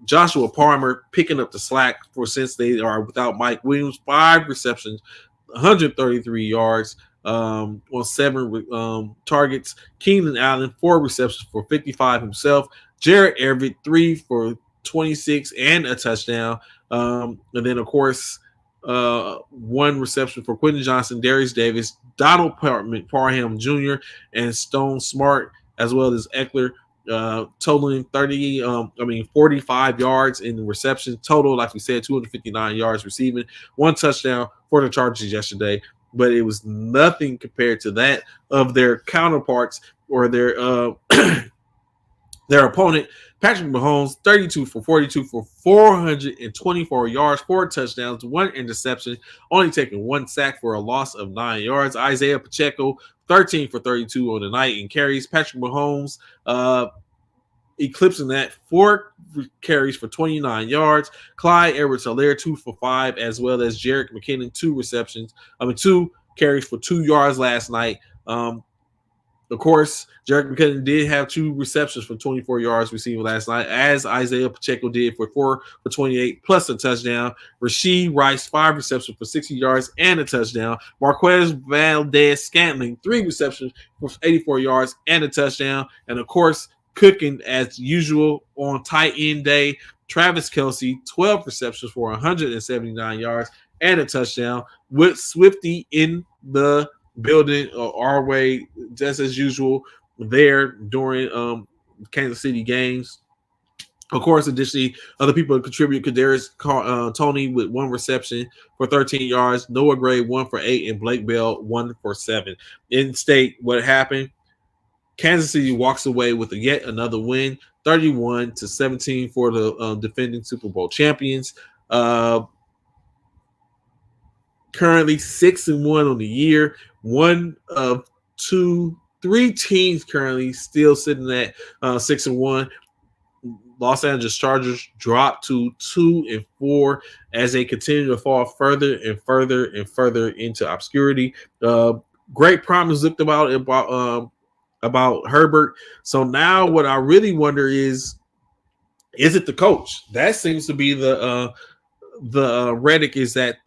Joshua Palmer picking up the slack since they are without Mike Williams. 5 receptions, 133 yards on 7 targets. Keenan Allen, 4 receptions for 55 himself. Jared Everett, 3 for 26 and a touchdown. And then, of course, 1 reception for Quentin Johnson, Darius Davis, Donald Parham Jr., and Stone Smart, as well as Eckler, totaling 45 yards in the reception. Total, like we said, 259 yards receiving, 1 touchdown for the Chargers yesterday. But it was nothing compared to that of their counterparts or their opponent. Patrick Mahomes, 32 for 42 for 424 yards, 4 touchdowns, 1 interception, only taking 1 sack for a loss of 9 yards. Isaiah Pacheco, 13 for 32 on the night in carries. Patrick Mahomes, eclipsing that, 4 carries for 29 yards. Clyde Edwards-Helaire, 2 for 5, as well as Jerick McKinnon, 2 carries for 2 yards last night. Of course, Jerick McKinnon did have 2 receptions for 24 yards receiving last night, as Isaiah Pacheco did for 4 for 28, plus a touchdown. Rashee Rice, 5 receptions for 60 yards and a touchdown. Marquez Valdez-Scantling, 3 receptions for 84 yards and a touchdown. And, of course, cooking as usual on tight end day, Travis Kelce, 12 receptions for 179 yards and a touchdown, with Swifty in the building our way, just as usual, there during Kansas City games. Of course, additionally, other people contribute. Tony with 1 reception for 13 yards, Noah Gray 1 for 8, and Blake Bell 1 for 7. In state, what happened? Kansas City walks away with yet another win, 31-17 for the defending Super Bowl champions. Currently 6-1 on the year. One of three teams currently still sitting at 6-1. Los Angeles Chargers dropped to 2-4 as they continue to fall further and further and further into obscurity. Great promise looked about Herbert. So now, what I really wonder is it the coach? That seems to be the rhetoric is that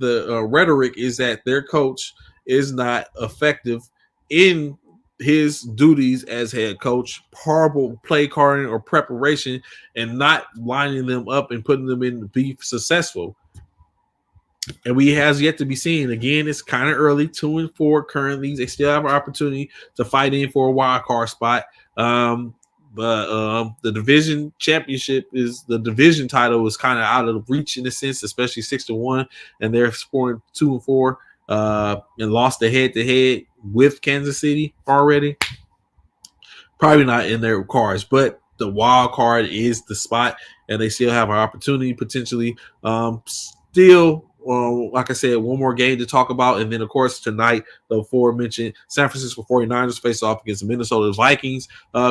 their coach is not effective in his duties as head coach, horrible play calling or preparation, and not lining them up and putting them in to be successful. And we has yet to be seen. Again, it's kind of early, 2-4 currently. They still have an opportunity to fight in for a wild card spot. But the division championship the division title is kind of out of reach in a sense, especially 6-1, and they're scoring 2-4 and lost the head to head with Kansas City already. Probably not in their cards, but the wild card is the spot, and they still have an opportunity potentially. Like I said, one more game to talk about. And then, of course, tonight, the aforementioned San Francisco 49ers face off against the Minnesota Vikings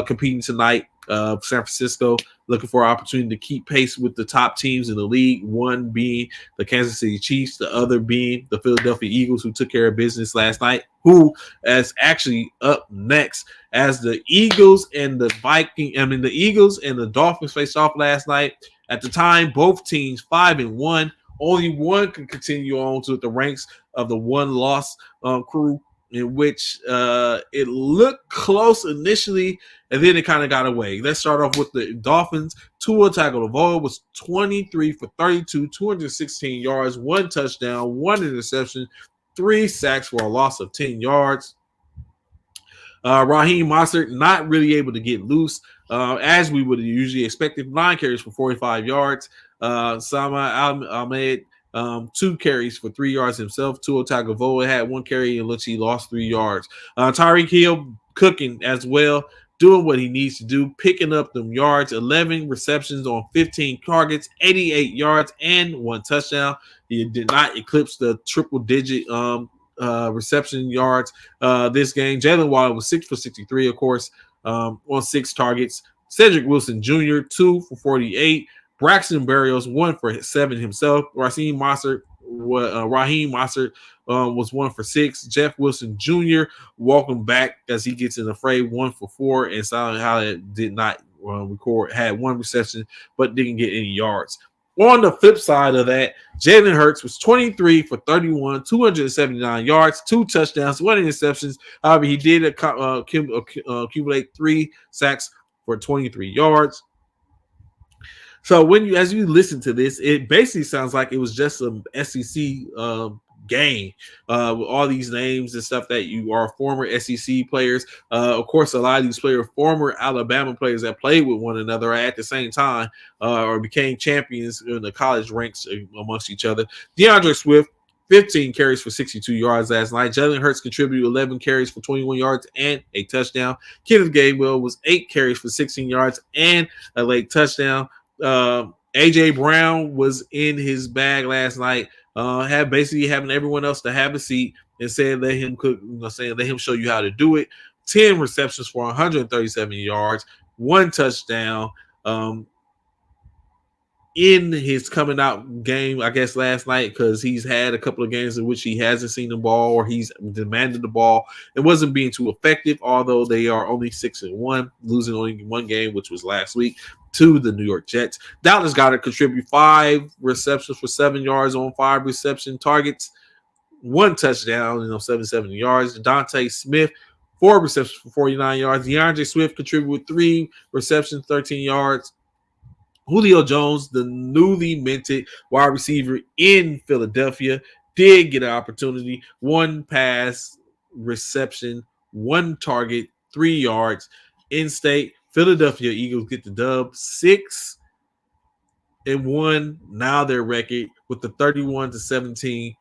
competing tonight. San Francisco looking for an opportunity to keep pace with the top teams in the league, one being the Kansas City Chiefs, the other being the Philadelphia Eagles, who took care of business last night, who is actually up next as the Eagles and the Eagles and the Dolphins faced off last night. At the time, both teams 5-1. Only one can continue on to the ranks of the one-loss crew, in which it looked close initially, and then it kind of got away. Let's start off with the Dolphins. Tua Tagovailoa was 23 for 32, 216 yards, 1 touchdown, 1 interception, 3 sacks for a loss of 10 yards. Raheem Mostert not really able to get loose as we would have usually expected. 9 carries for 45 yards. Sama Ahmed 2 carries for 3 yards himself. Tua Tagovailoa had 1 carry in which he lost 3 yards. Tyreek Hill cooking as well, doing what he needs to do, picking up them yards. 11 receptions on 15 targets, 88 yards, and 1 touchdown. He did not eclipse the triple-digit reception yards this game. Jalen Waddle was 6 for 63, of course, on 6 targets. Cedric Wilson Jr., 2 for 48. Braxton Berrios, 1 for 7 himself. Raheem Mostert was 1 for 6. Jeff Wilson Jr., welcome back as he gets in the fray, 1 for 4. And Silent Howard did not had 1 reception, but didn't get any yards. On the flip side of that, Jalen Hurts was 23 for 31, 279 yards, 2 touchdowns, 1 interception. However, he did accumulate 3 sacks for 23 yards. So as you listen to this, it basically sounds like it was just some SEC game with all these names and stuff that you are former SEC players. Of course, a lot of these players, former Alabama players that played with one another at the same time or became champions in the college ranks amongst each other. DeAndre Swift, 15 carries for 62 yards last night. Jalen Hurts contributed 11 carries for 21 yards and a touchdown. Kenneth Gainwell was 8 carries for 16 yards and a late touchdown. AJ Brown was in his bag last night. Had basically having everyone else to have a seat and saying let him show you how to do it. 10 receptions for 137 yards, 1 touchdown. In his coming out game, I guess last night, because he's had a couple of games in which he hasn't seen the ball or he's demanded the ball. It wasn't being too effective, although they are only 6-1, losing only 1 game, which was last week, to the New York Jets. Dallas got to contribute 5 receptions for 7 yards on 5 reception targets, 1 touchdown, 77 yards. Dante Smith, 4 receptions for 49 yards. DeAndre Swift contributed 3 receptions, 13 yards. Julio Jones, the newly minted wide receiver in Philadelphia, did get an opportunity. 1 pass reception, 1 target, 3 yards. In state, Philadelphia Eagles get the dub 6 and one now their record with the 31-17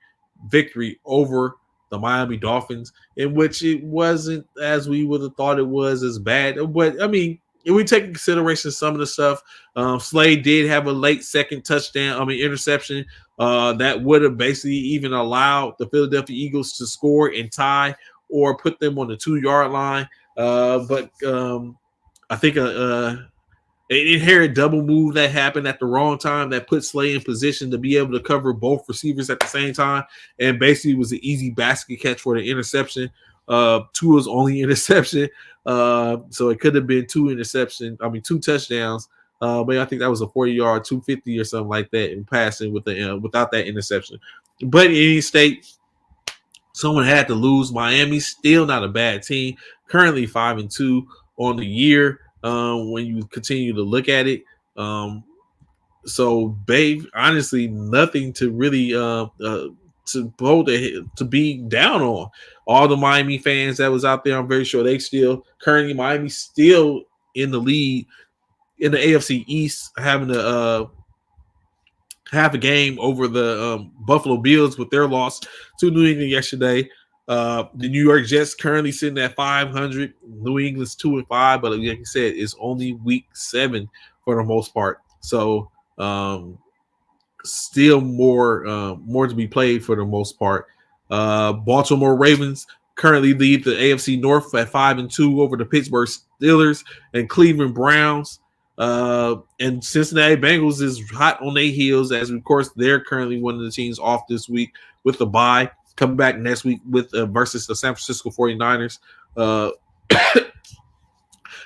victory over the Miami Dolphins, in which it wasn't as we would have thought it was as bad. But I mean, if we take into consideration some of the stuff, Slade did have a late second touchdown, interception, that would have basically even allowed the Philadelphia Eagles to score and tie or put them on the 2-yard line. But I think an inherent double move that happened at the wrong time that put Slay in position to be able to cover both receivers at the same time, and basically was an easy basket catch for the interception. Tua's only interception, so it could have been two touchdowns. But I think that was a 40-yard, 250 or something like that in passing with the without that interception. But in any state, someone had to lose. Miami's still not a bad team. Currently 5-2 on the year. When you continue to look at it, so babe, honestly, nothing to really to be down on. All the Miami fans that was out there, I'm very sure they still currently Miami still in the lead in the AFC East, having to half a game over the Buffalo Bills with their loss to New England yesterday. The New York Jets currently sitting at 500. New England's 2-5, but like you said, it's only week 7 for the most part. So still more to be played for the most part. Baltimore Ravens currently lead the AFC North at 5-2 over the Pittsburgh Steelers and Cleveland Browns. And Cincinnati Bengals is hot on their heels, as of course they're currently one of the teams off this week with the bye, coming back next week with versus the San Francisco 49ers.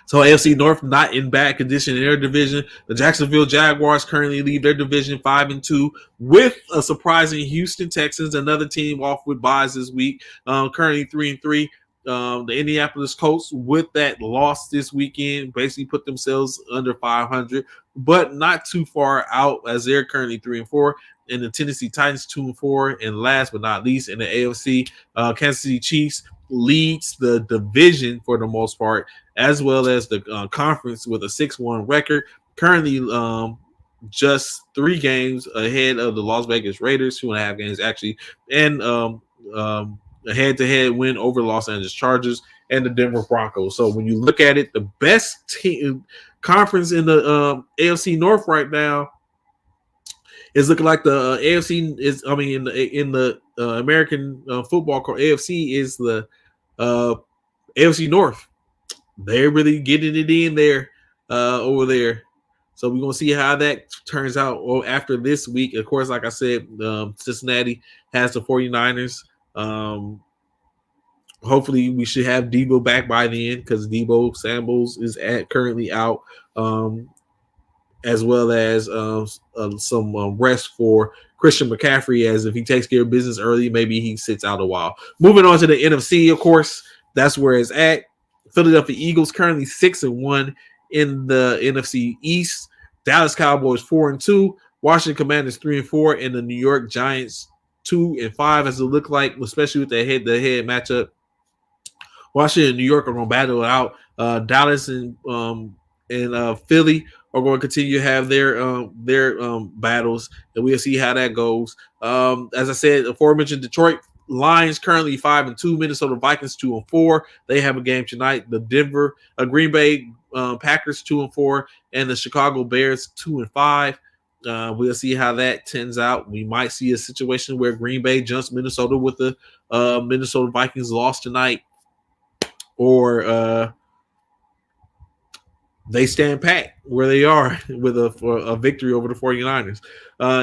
So AFC North not in bad condition in their division. The Jacksonville Jaguars currently lead their division 5-2 with a surprising Houston Texans, another team off with buys this week, currently 3-3. The Indianapolis Colts, with that loss this weekend, basically put themselves under 500, but not too far out as they're currently 3-4. And the Tennessee Titans 2-4. And last but not least, in the AFC, Kansas City Chiefs leads the division for the most part, as well as the conference with a 6-1 record. Currently, just 3 games ahead of the Las Vegas Raiders, 2.5 games actually, and a head-to-head win over the Los Angeles Chargers and the Denver Broncos. So when you look at it, the best team conference in the AFC North right now is looking like the AFC is. I mean, in the American Football AFC is the AFC North. They're really getting it in there over there. So we're going to see how that turns out after this week. Of course, like I said, Cincinnati has the 49ers. Hopefully we should have Debo back by then, because Debo Samuels is currently out, as well as some rest for Christian McCaffrey, as if he takes care of business early, maybe he sits out a while. Moving on to the NFC, of course, that's where it's at. Philadelphia Eagles currently 6-1 in the NFC East. Dallas Cowboys 4-2. Washington Commanders 3-4, and the New York Giants 2-5, as it look like, especially with the head-to-head matchup. Washington and New York are going to battle it out. Dallas and Philly are going to continue to have their battles, and we'll see how that goes. As I said, aforementioned Detroit Lions currently 5-2, Minnesota Vikings 2-4. They have a game tonight. The Green Bay Packers 2-4, and the Chicago Bears 2-5. We'll see how that turns out. We might see a situation where Green Bay jumps Minnesota with the Minnesota Vikings loss tonight, or they stand pat where they are with a victory over the 49ers.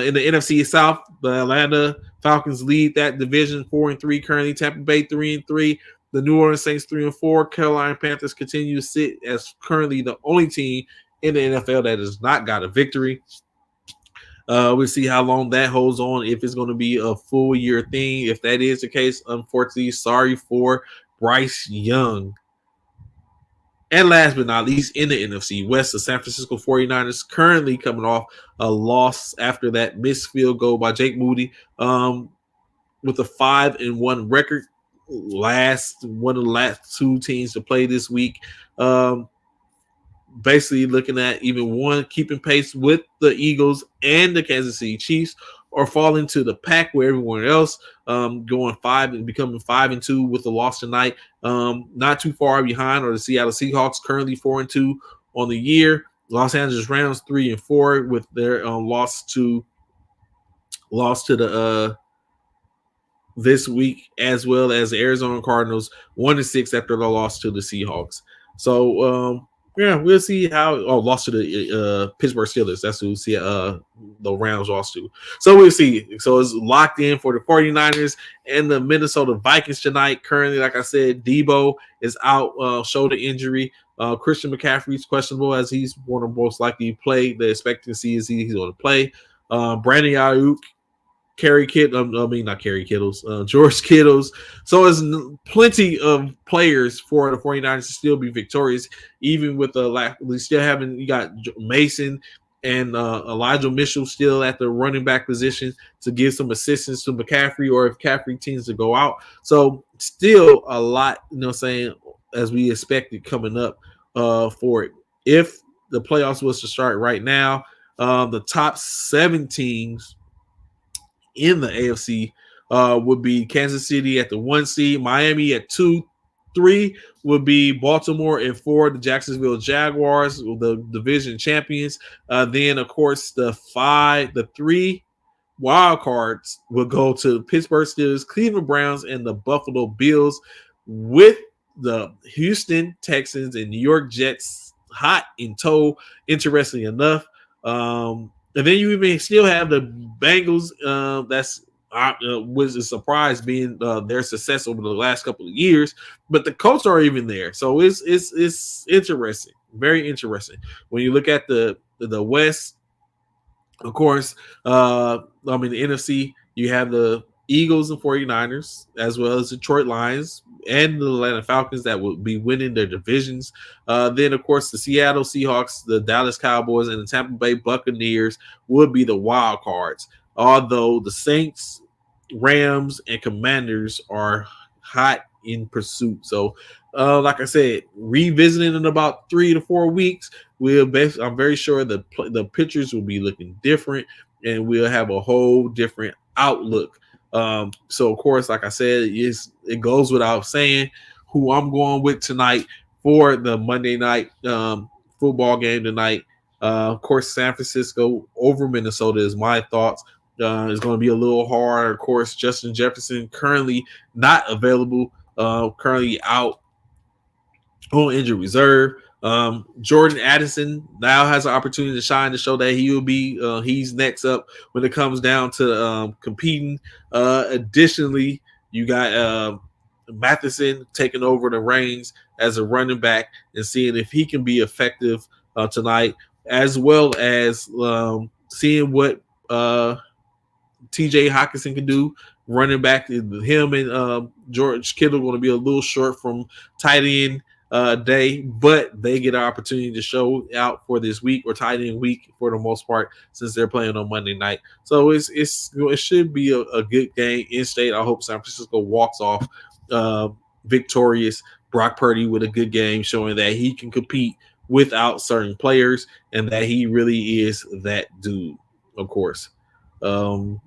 In the NFC South, the Atlanta Falcons lead that division 4-3 currently. Tampa Bay 3-3. The New Orleans Saints 3-4. Carolina Panthers continue to sit as currently the only team in the NFL that has not got a victory. We'll see how long that holds on, if it's going to be a full year thing. If that is the case, unfortunately, sorry for Bryce Young. And last but not least, in the NFC West, the San Francisco 49ers currently coming off a loss after that missed field goal by Jake Moody, with a 5-1 record. One of the last 2 teams to play this week. basically looking at even one keeping pace with the Eagles and the Kansas City Chiefs, or fall into the pack where everyone else going 5 and becoming 5-2 with the loss tonight. Not too far behind are the Seattle Seahawks, currently 4-2 on the year. Los Angeles Rams 3-4 with their loss to the this week, as well as the Arizona Cardinals 1-6 after the loss to the Seahawks. So yeah, we'll see how. Oh, lost to the Pittsburgh Steelers. That's who the Rams lost to. So we'll see. So it's locked in for the 49ers and the Minnesota Vikings tonight. Currently, like I said, Debo is out, shoulder injury. Christian McCaffrey's questionable, as he's going to most likely play. The expectancy is he's going to play. Brandon Ayuk, not Kerry Kittles, George Kittles. So there's plenty of players for the 49ers to still be victorious, even with we still having, you got Mason and Elijah Mitchell still at the running back position to give some assistance to McCaffrey, or if McCaffrey tends to go out. So still a lot, saying, as we expected coming up for it. If the playoffs was to start right now, the top 7 teams in the AFC would be Kansas City at the 1 seed, Miami at 2, 3 would be Baltimore, and 4 the Jacksonville Jaguars, the division champions. Then of course the 3 wild cards will go to Pittsburgh Steelers, Cleveland Browns, and the Buffalo Bills, with the Houston Texans and New York Jets hot in tow, interestingly enough. And then you even still have the Bengals. That's was a surprise, being their success over the last couple of years. But the Colts are even there, so it's interesting, very interesting. When you look at the West, of course, the NFC, you have the Eagles and 49ers, as well as Detroit Lions and the Atlanta Falcons that will be winning their divisions. Then, of course, the Seattle Seahawks, the Dallas Cowboys, and the Tampa Bay Buccaneers would be the wild cards. Although the Saints, Rams, and Commanders are hot in pursuit. So, like I said, revisiting in about 3 to 4 weeks, I'm very sure the pictures will be looking different, and we'll have a whole different outlook. So of course, like I said, it goes without saying who I'm going with tonight for the Monday night football game tonight. Of course, San Francisco over Minnesota is my thoughts. It's going to be a little hard. Of course, Justin Jefferson currently not available, currently out on injured reserve. Jordan Addison now has an opportunity to shine, to show that he will be he's next up when it comes down to competing. Additionally, you got Matheson taking over the reins as a running back and seeing if he can be effective tonight, as well as seeing what TJ Hawkinson can do running back. Him and George Kittle going to be a little short from tight end day, but they get an opportunity to show out for this week, or tight end week for the most part, since they're playing on Monday night. So it should be a good game in state. I hope San Francisco walks off victorious. Brock Purdy with a good game, showing that he can compete without certain players and that he really is that dude, of course. And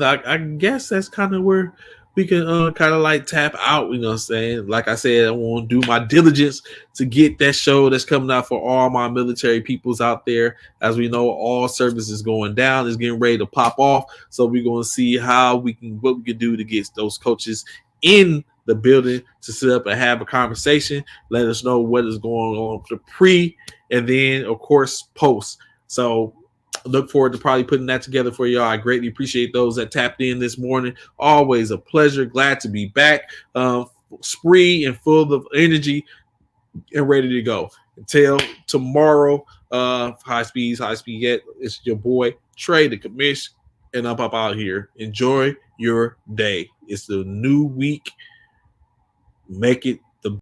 I guess that's kind of where we can kind of like tap out, you know what I'm saying? Like I said, I want to do my diligence to get that show that's coming out for all my military peoples out there. As we know, all service is going down, is getting ready to pop off. So we're going to see what we can do to get those coaches in the building to sit up and have a conversation. Let us know what is going on the pre, and then of course post. So look forward to probably putting that together for y'all. I greatly appreciate those that tapped in this morning. Always a pleasure. Glad to be back, spree and full of energy and ready to go. Until tomorrow, high speed yet. It's your boy Trey the Commish, and I'm up out here. Enjoy your day. It's the new week. Make it